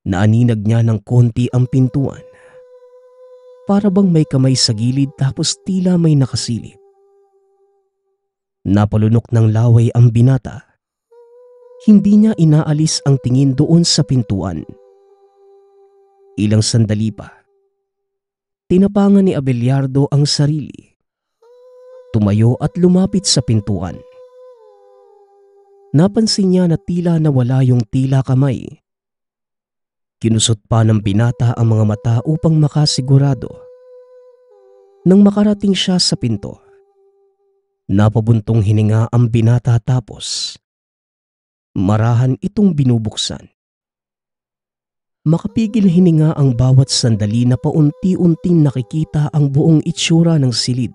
Naaninag niya ng konti ang pintuan. Para bang may kamay sa gilid tapos tila may nakasilip. Napalunok ng laway ang binata. Hindi niya inaalis ang tingin doon sa pintuan. Ilang sandali pa, tinapangan ni Abelardo ang sarili. Tumayo at lumapit sa pintuan. Napansin niya na tila nawala yung tila kamay. Kinusot pa ng binata ang mga mata upang makasigurado. Nang makarating siya sa pinto, napabuntong hininga ang binata tapos marahan itong binubuksan. Makapigil hininga ang bawat sandali na paunti-unting nakikita ang buong itsura ng silid.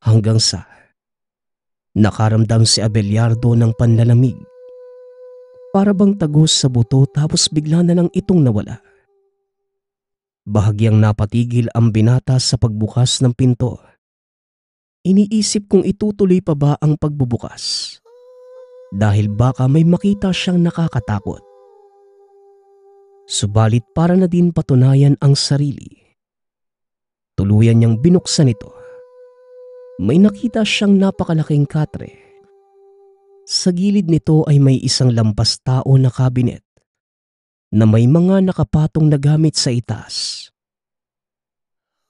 Hanggang sa nakaramdam si Abelardo ng panlalamig. Para bang tagos sa buto tapos bigla na lang itong nawala. Bahagyang napatigil ang binata sa pagbukas ng pinto. Iniisip kung itutuloy pa ba ang pagbubukas. Dahil baka may makita siyang nakakatakot. Subalit para na din patunayan ang sarili. Tuluyan niyang binuksan ito. May nakita siyang napakalaking katre. Sa gilid nito ay may isang lampas tao na kabinet na may mga nakapatong na gamit sa itaas.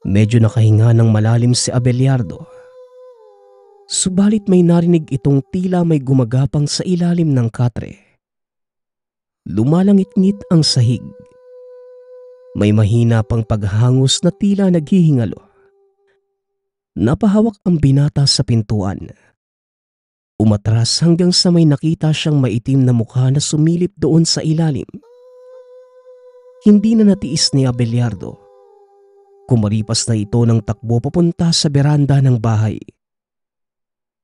Medyo nakahinga ng malalim si Abelardo. Subalit may narinig itong tila may gumagapang sa ilalim ng katre. Lumalangit-ngit ang sahig. May mahina pang paghangos na tila naghihingalo. Napahawak ang binata sa pintuan. Umatras hanggang sa may nakita siyang maitim na mukha na sumilip doon sa ilalim. Hindi na natiis ni Abelardo. Kumaripas na ito ng takbo papunta sa beranda ng bahay.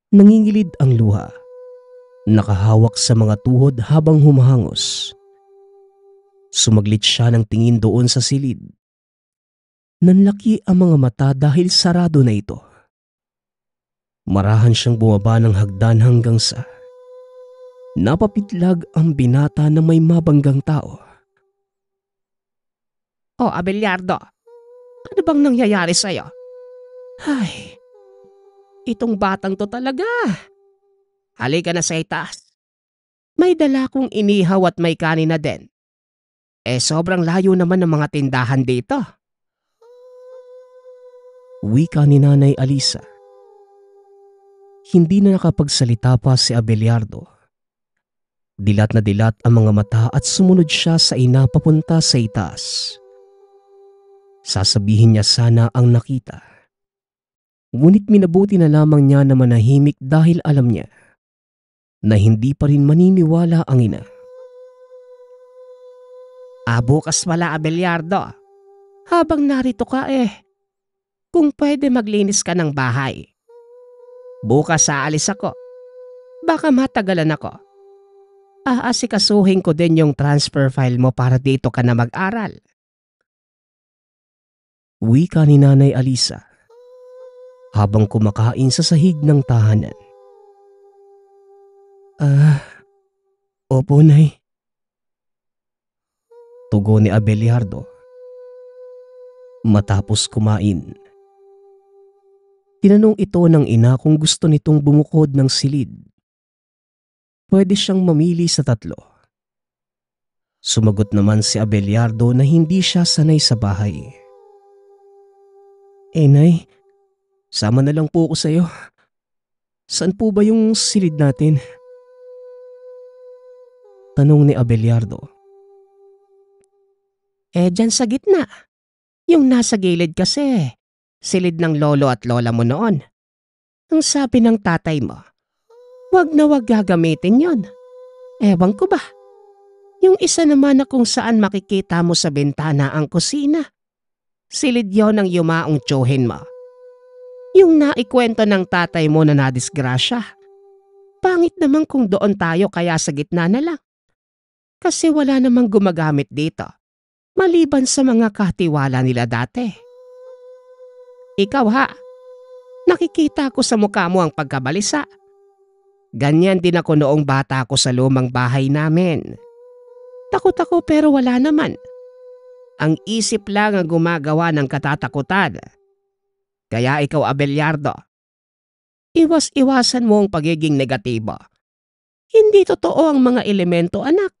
Nangingilid ang luha. Nakahawak sa mga tuhod habang humahangos. Sumaglit siya ng tingin doon sa silid. Nanlaki ang mga mata dahil sarado na ito. Marahan siyang bumaba ng hagdan hanggang sa napapitlag ang binata na may mabanggang tao. Oh, Abelardo, ano bang nangyayari sa'yo? Ay, itong batang to talaga. Halika na sa itaas. May dala kong inihaw at may kanin na din. Sobrang layo naman ng mga tindahan dito. Wika ni Nanay Alisa. Hindi na nakapagsalita pa si Abelardo. Dilat na dilat ang mga mata at sumunod siya sa ina papunta sa itaas. Sasabihin niya sana ang nakita. Ngunit minabuti na lamang niya na manahimik dahil alam niya na hindi pa rin maniniwala ang ina. Bukas pala, Abelardo. Habang narito ka kung pwede maglinis ka ng bahay. Bukas aalis ako. Baka matagalan ako. Aasikasuhin ko din yung transfer file mo para dito ka na mag-aral. Wika ni Nanay Alisa habang kumakain sa sahig ng tahanan. Opo, Nay. Tugon ni Abelardo. Matapos kumain, tinanong ito ng ina kung gusto nitong bumukod ng silid. Pwede siyang mamili sa 3. Sumagot naman si Abelardo na hindi siya sanay sa bahay. Nay, sama na lang po ako sa iyo. Saan po ba yung silid natin? Tanong ni Abelardo. Dyan sa gitna. Yung nasa gilid kasi, silid ng lolo at lola mo noon. Ang sabi ng tatay mo, wag na wag gagamitin yon. Ewan ko ba? Yung isa naman na kung saan makikita mo sa bintana ang kusina. Silid yon ang yumaong tsuhin mo. Yung naikwento ng tatay mo na nadisgrasya. Pangit naman kung doon tayo kaya sa gitna na lang. Kasi wala namang gumagamit dito. Maliban sa mga katiwala nila dati. Ikaw nakikita ko sa mukha mo ang pagkabalisa. Ganyan din ako noong bata ko sa lumang bahay namin. Takot ako pero wala naman. Ang isip lang ang gumagawa ng katatakutan. Kaya ikaw, Abelardo, iwas-iwasan mo ang pagiging negatibo. Hindi totoo ang mga elemento, anak.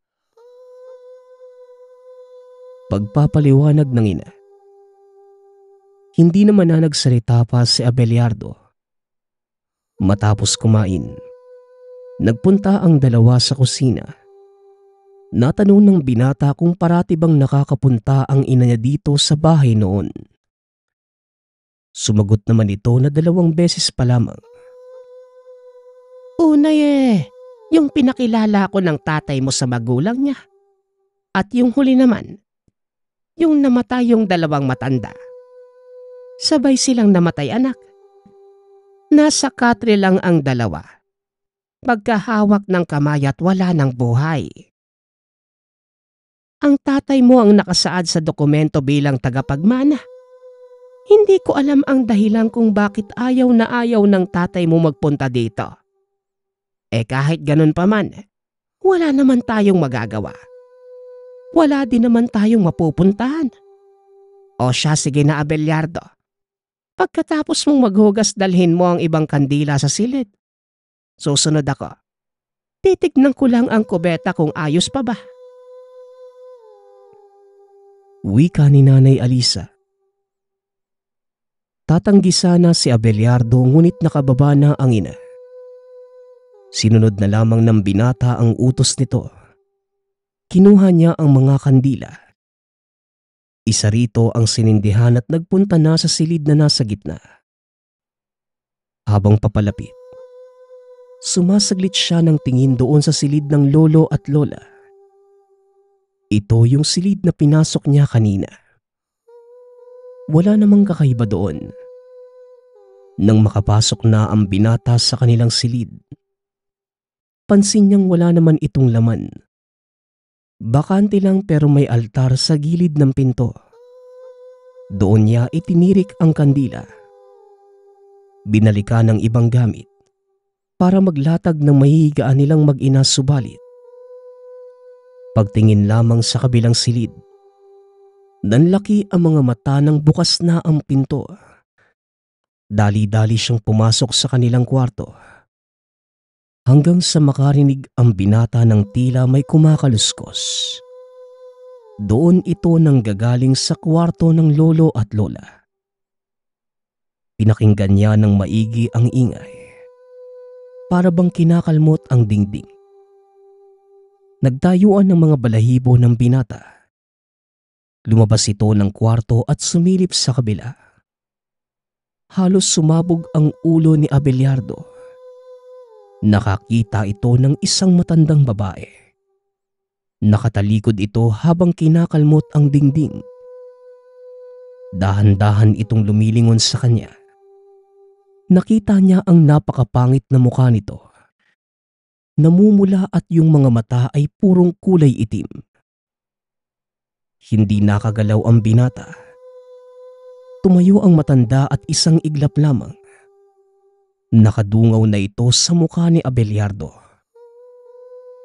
Pagpapaliwanag ng ina. Hindi naman na nagsalita pa si Abelardo. Matapos kumain, nagpunta ang dalawa sa kusina. Natanong ng binata kung parati bang nakakapunta ang ina niya dito sa bahay noon. Sumagot naman ito na 2 beses pa lamang. Una yung pinakilala ko ng tatay mo sa magulang niya. At yung huli naman, yung namatay yung 2 matanda. Sabay silang namatay, anak. Nasa katre lang ang 2. Pagkahawak ng kamay at wala ng buhay. Ang tatay mo ang nakasaad sa dokumento bilang tagapagmana. Hindi ko alam ang dahilan kung bakit ayaw na ayaw ng tatay mo magpunta dito. Kahit ganun pa man, wala naman tayong magagawa. Wala din naman tayong mapupuntahan. O siya, sige na, Abelardo. Pagkatapos mong maghugas, dalhin mo ang ibang kandila sa silid. Susunod ako. Titignan ko lang ang kubeta kung ayos pa ba. Wika ni Nanay Alisa. Tatanggi sana si Abelardo ngunit nakababa na ang ina. Sinunod na lamang ng binata ang utos nito. Kinuha niya ang mga kandila. Isa rito ang sinindihan at nagpunta na sa silid na nasa gitna. Habang papalapit, sumasaglit siya ng tingin doon sa silid ng lolo at lola. Ito yung silid na pinasok niya kanina. Wala namang kakaiba doon. Nang makapasok na ang binata sa kanilang silid, pansin niyang wala naman itong laman. Bakante lang pero may altar sa gilid ng pinto. Doon niya itinirik ang kandila. Binalikan ng ibang gamit para maglatag ng mahihigaan nilang mag-ina, subalit pagtingin lamang sa kabilang silid, nanlaki ang mga mata nang bukas na ang pinto. Dali-dali siyang pumasok sa kanilang kwarto hanggang sa makarinig ang binata ng tila may kumakaluskos. Doon ito nanggagaling sa kwarto ng lolo at lola. Pinakinggan niya ng maigi ang ingay, para bang kinakalmot ang dingding. Nagtayuan ng mga balahibo ng binata. Lumabas ito ng kwarto at sumilip sa kabila. Halos sumabog ang ulo ni Abelardo. Nakakita ito ng isang matandang babae. Nakatalikod ito habang kinakalmot ang dingding. Dahan-dahan itong lumilingon sa kanya. Nakita niya ang napakapangit na mukha nito. Namumula at yung mga mata ay purong kulay itim. Hindi nakagalaw ang binata. Tumayo ang matanda at isang iglap lamang. Nakadungaw na ito sa mukha ni Abelardo.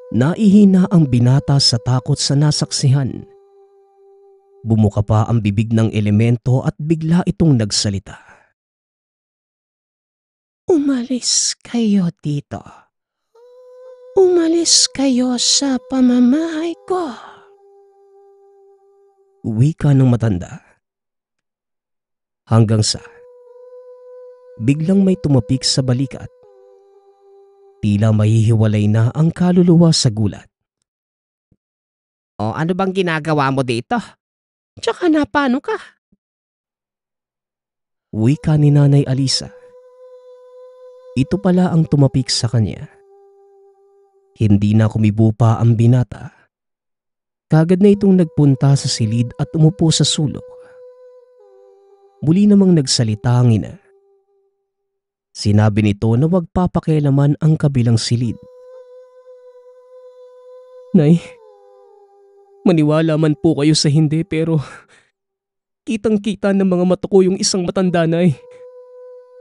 Naihina ang binata sa takot sa nasaksihan. Bumuka pa ang bibig ng elemento at bigla itong nagsalita. Umalis kayo dito. Umalis kayo sa pamamahay ko. Wika ng matanda. Hanggang sa biglang may tumapik sa balikat. Tila mahihiwalay na ang kaluluwa sa gulat. O ano bang ginagawa mo dito? Tsaka na paano ka? Wika ni Nanay Alisa. Ito pala ang tumapik sa kanya. Hindi na kumibo pa ang binata. Kagad na itong nagpunta sa silid at umupo sa sulok. Muli namang nagsalita ang ina. Sinabi nito na wag papakialaman ang kabilang silid. Nay, maniwala man po kayo sa hindi pero kitang-kita ng mga mata ko yung isang matanda, Nay.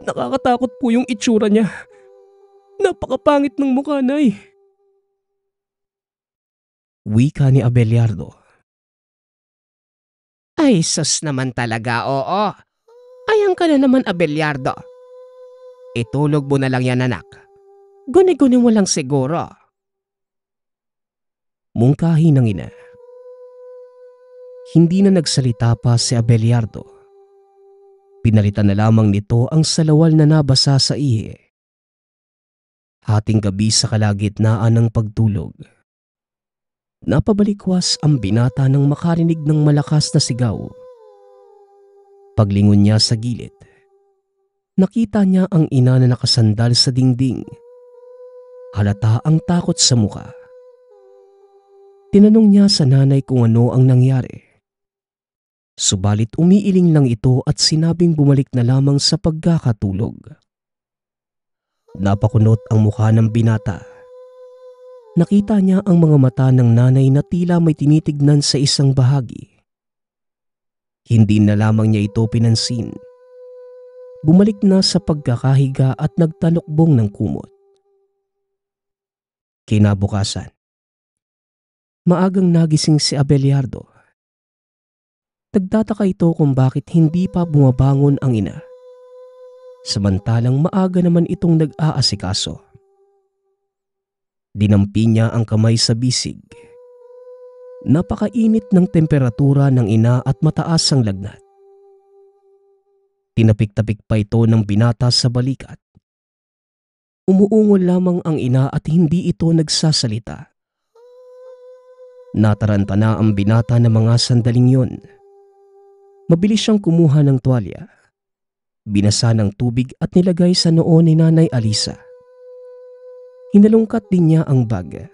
Nakakatakot po yung itsura niya. Napakapangit ng mukha, Nay. Wika ni Abelardo. Ay sus naman talaga, oo. Ayan ka na naman, Abelardo. Itulog mo na lang yan, anak. Guni-guni mo lang siguro. Mungkahi ng ina. Hindi na nagsalita pa si Abelardo. Pinalitan na lamang nito ang salawal na nabasa sa ihi. Hating gabi sa kalagitnaan ng pagtulog. Napabalikwas ang binata nang makarinig ng malakas na sigaw. Paglingon niya sa gilid, nakita niya ang ina na nakasandal sa dingding. Halata ang takot sa muka. Tinanong niya sa nanay kung ano ang nangyari. Subalit umiiling lang ito at sinabing bumalik na lamang sa pagkakatulog. Napakunot ang mukha ng binata. Nakita niya ang mga mata ng nanay na tila may tinitignan sa isang bahagi. Hindi na lamang niya ito pinansin. Bumalik na sa pagkakahiga at nagtalukbong ng kumot. Kinabukasan, maagang nagising si Abelardo. Nagtataka ito kung bakit hindi pa bumabangon ang ina. Samantalang maaga naman itong nag-aasikaso. Dinampi niya ang kamay sa bisig. Napakainit ng temperatura ng ina at mataas ang lagnat. Tinapik-tapik pa ito ng binata sa balikat. Umuungol lamang ang ina at hindi ito nagsasalita. Nataranta na ang binata ng mga sandaling yun. Mabilis siyang kumuha ng tuwalya. Binasa ng tubig at nilagay sa noo ni Nanay Alisa. Hinalungkat din niya ang bag.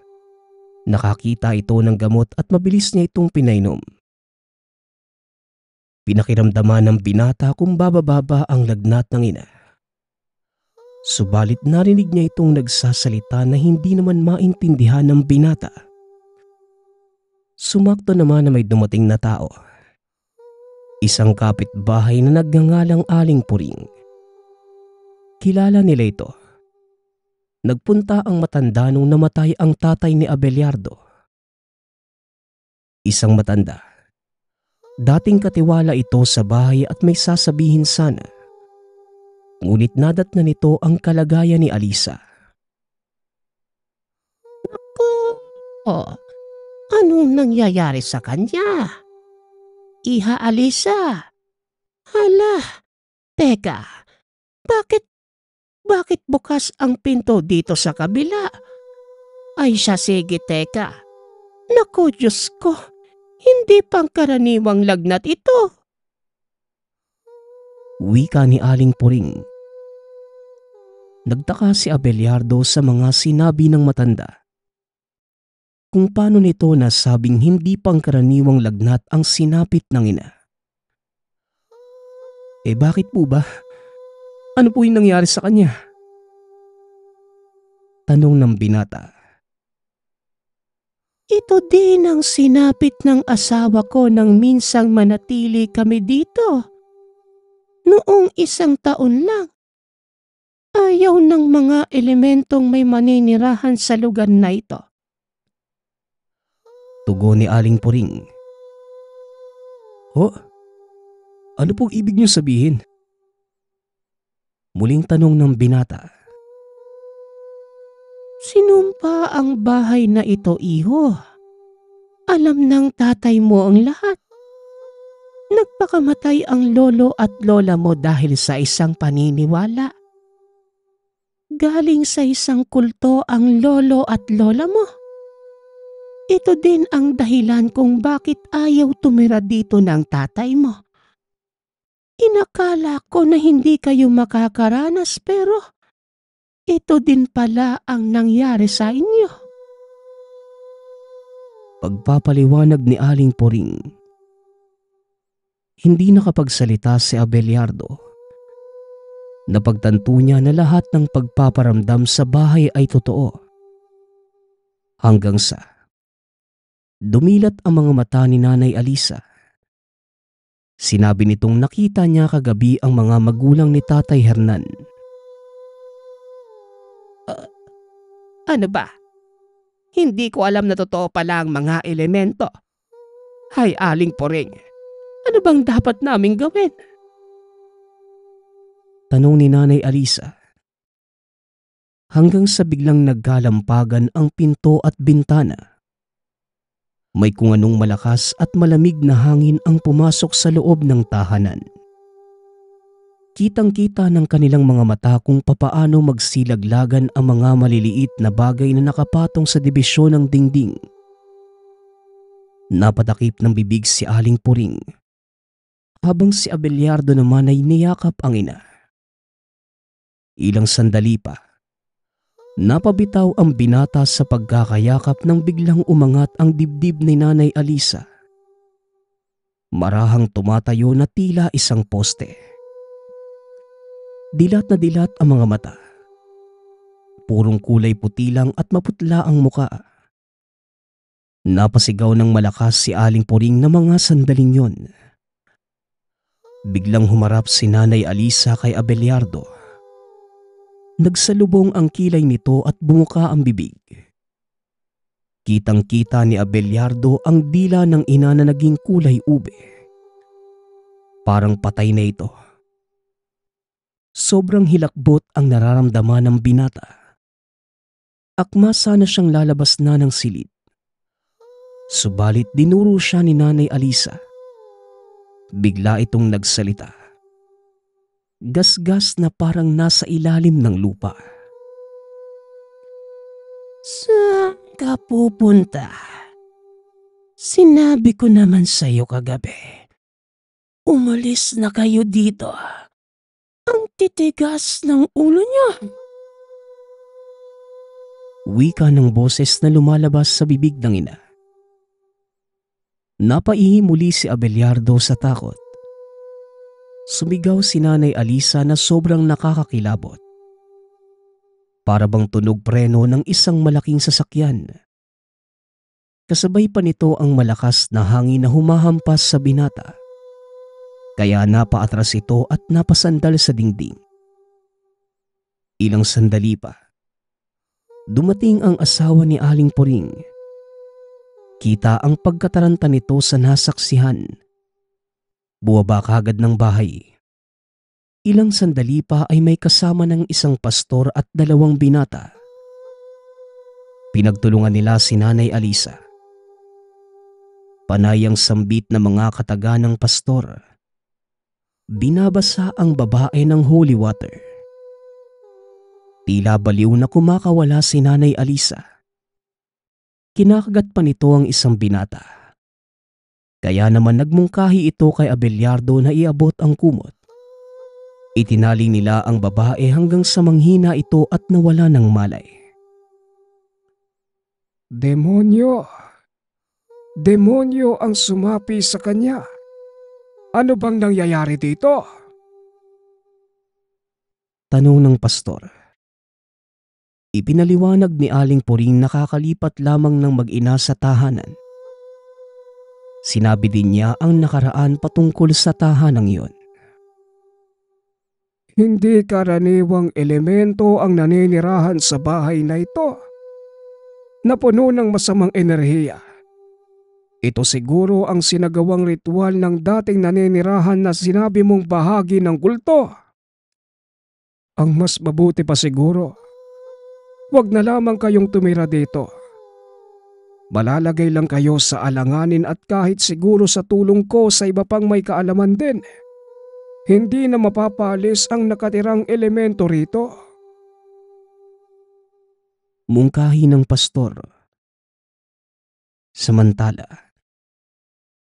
Nakakita ito ng gamot at mabilis niya itong pinainom. Pinakiramdaman ng binata kung bababa ang lagnat ng ina. Subalit narinig niya itong nagsasalita na hindi naman maintindihan ng binata. Sumakto naman na may dumating na tao. Isang kapitbahay na nagngangalang Aling Puring. Kilala nila ito. Nagpunta ang matanda nung namatay ang tatay ni Abelardo. Isang matanda. Dating katiwala ito sa bahay at may sasabihin sana. Ngunit nadatnan nito ang kalagayan ni Alisa. Oh, anong nangyayari sa kanya? Iha Alisa. Hala, teka, bakit bukas ang pinto dito sa kabila? Ay siya, sige, teka. Naku, Diyos ko, hindi pangkaraniwang lagnat ito. Wika ni Aling Puring. Nagtaka si Abelardo sa mga sinabi ng matanda. Kung paano nito nasabing hindi pangkaraniwang lagnat ang sinapit ng ina. Bakit po ba? Ano po yung nangyari sa kanya? Tanong ng binata. Ito din ang sinapit ng asawa ko nang minsang manatili kami dito. Noong 1 taon lang. Ayaw ng mga elementong may maninirahan sa lugar na ito. Tugon ni Aling Puring. Oh, ano pong ibig niyo sabihin? Muling tanong ng binata. Sinumpa ang bahay na ito, iho. Alam ng tatay mo ang lahat. Nagpakamatay ang lolo at lola mo dahil sa isang paniniwala. Galing sa isang kulto ang lolo at lola mo. Ito din ang dahilan kung bakit ayaw tumira dito ng tatay mo. Inakala ko na hindi kayo makakaranas pero ito din pala ang nangyari sa inyo. Pagpapaliwanag ni Aling Puring. Hindi nakapagsalita si Abelardo. Napagtanto niya na lahat ng pagpaparamdam sa bahay ay totoo. Hanggang sa dumilat ang mga mata ni Nanay Alisa. Sinabi nitong nakita niya kagabi ang mga magulang ni Tatay Hernan. Ano ba? Hindi ko alam na totoo pala ang mga elemento. Hay, Aling Puring. Ano bang dapat naming gawin? Tanong ni Nanay Alisa. Hanggang sa biglang nagkalampagan ang pinto at bintana. May kung anong malakas at malamig na hangin ang pumasok sa loob ng tahanan. Kitang-kita ng kanilang mga mata kung papaano magsilaglagan ang mga maliliit na bagay na nakapatong sa dibisyon ng dingding. Napatakip ng bibig si Aling Puring. Habang si Abelardo naman ay niyakap ang ina. Ilang sandali pa, napabitaw ang binata sa pagkakayakap nang biglang umangat ang dibdib ni Nanay Alisa. Marahang tumatayo na tila isang poste. Dilat na dilat ang mga mata. Purong kulay puti lang at maputla ang muka. Napasigaw ng malakas si Aling Puring na mga sandaling yon. Biglang humarap si Nanay Alisa kay Abelardo. Nagsalubong ang kilay nito at bumuka ang bibig. Kitang-kita ni Abelardo ang dila ng ina na naging kulay ube. Parang patay na ito. Sobrang hilakbot ang nararamdaman ng binata. Akma sana siyang lalabas na ng silid. Subalit dinuro siya ni Nanay Alisa. Bigla itong nagsalita. gasgas na parang nasa ilalim ng lupa. Saan ka pupunta? Sinabi ko naman sa'yo kagabi. Umalis na kayo dito. Ang titigas ng ulo niyo. Wika ng boses na lumalabas sa bibig ng ina. Napaihi muli si Abelardo sa takot. Sumigaw si Nanay Alisa na sobrang nakakakilabot. Para bang tunog preno ng isang malaking sasakyan. Kasabay pa nito ang malakas na hangin na humahampas sa binata. Kaya napaatras ito at napasandal sa dingding. Ilang sandali pa, dumating ang asawa ni Aling Puring. Kita ang pagkataranta nito sa nasaksihan. Buwaba kagad ng bahay. Ilang sandali pa ay may kasama ng isang pastor at 2 binata. Pinagtulungan nila si Nanay Alisa. Panay ang sambit na mga kataga ng pastor. Binabasa ang babae ng holy water. Tila baliw na kumakawala si Nanay Alisa. Kinakagat pa nito ang isang binata. Kaya naman nagmungkahi ito kay Abelardo na iabot ang kumot. Itinali nila ang babae hanggang sa manghina ito at nawala ng malay. Demonyo! Demonyo ang sumapi sa kanya. Ano bang nangyayari dito? Tanong ng pastor. Ipinaliwanag ni Aling Puring nakakalipat lamang ng mag-ina sa tahanan. Sinabi din niya ang nakaraan patungkol sa tahanang iyon. Hindi karaniwang elemento ang naninirahan sa bahay na ito. Napuno ng masamang enerhiya. Ito siguro ang sinagawang ritual ng dating naninirahan na sinabi mong bahagi ng kulto. Ang mas mabuti pa siguro, wag na lamang kayong tumira dito. Malalagay lang kayo sa alanganin at kahit siguro sa tulong ko sa iba pang may kaalaman din, hindi na mapapalis ang nakatirang elemento rito. Mungkahi ng pastor. Samantala,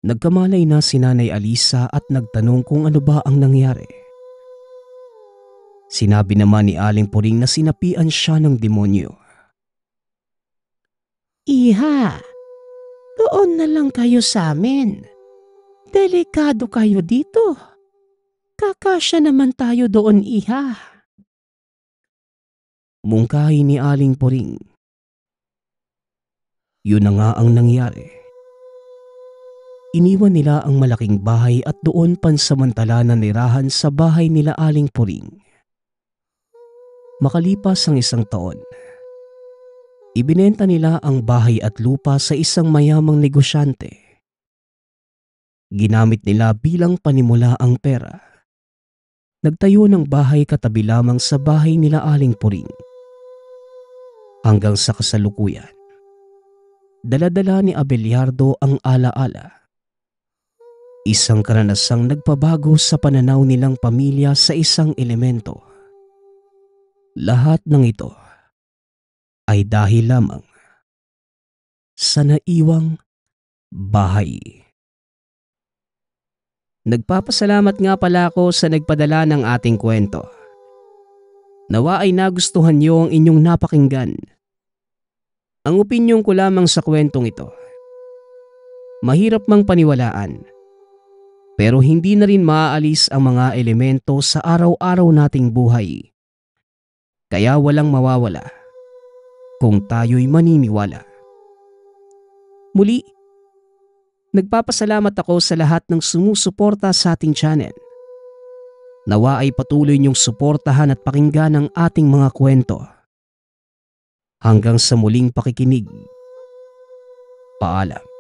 nagkamalay na si Nanay Alisa at nagtanong kung ano ba ang nangyari. Sinabi naman ni Aling Puring na sinapian siya ng demonyo. Iha, doon na lang kayo sa amin. Delikado kayo dito. Kakasya naman tayo doon, iha. Mungkahi ni Aling Puring. Yun na nga ang nangyari. Iniwan nila ang malaking bahay at doon pansamantala na nirahan sa bahay nila Aling Puring. Makalipas ang 1 taon, ibinenta nila ang bahay at lupa sa isang mayamang negosyante. Ginamit nila bilang panimula ang pera. Nagtayo ng bahay katabi lamang sa bahay nila Aling Puring. Hanggang sa kasalukuyan, dala-dala ni Abelardo ang alaala. Isang karanasang nagpabago sa pananaw nilang pamilya sa isang elemento. Lahat ng ito ay dahil lamang sa naiwang bahay. Nagpapasalamat nga pala ako sa nagpadala ng ating kwento. Nawa ay nagustuhan niyo ang inyong napakinggan. Ang opinyon ko lamang sa kwentong ito. Mahirap mang paniwalaan, pero hindi na rin maaalis ang mga elemento sa araw-araw nating buhay. Kaya walang mawawala kung tayo'y maniniwala. Muli, nagpapasalamat ako sa lahat ng sumusuporta sa ating channel. Nawa ay patuloy niyong suportahan at pakinggan ang ating mga kwento. Hanggang sa muling pakikinig. Paalam.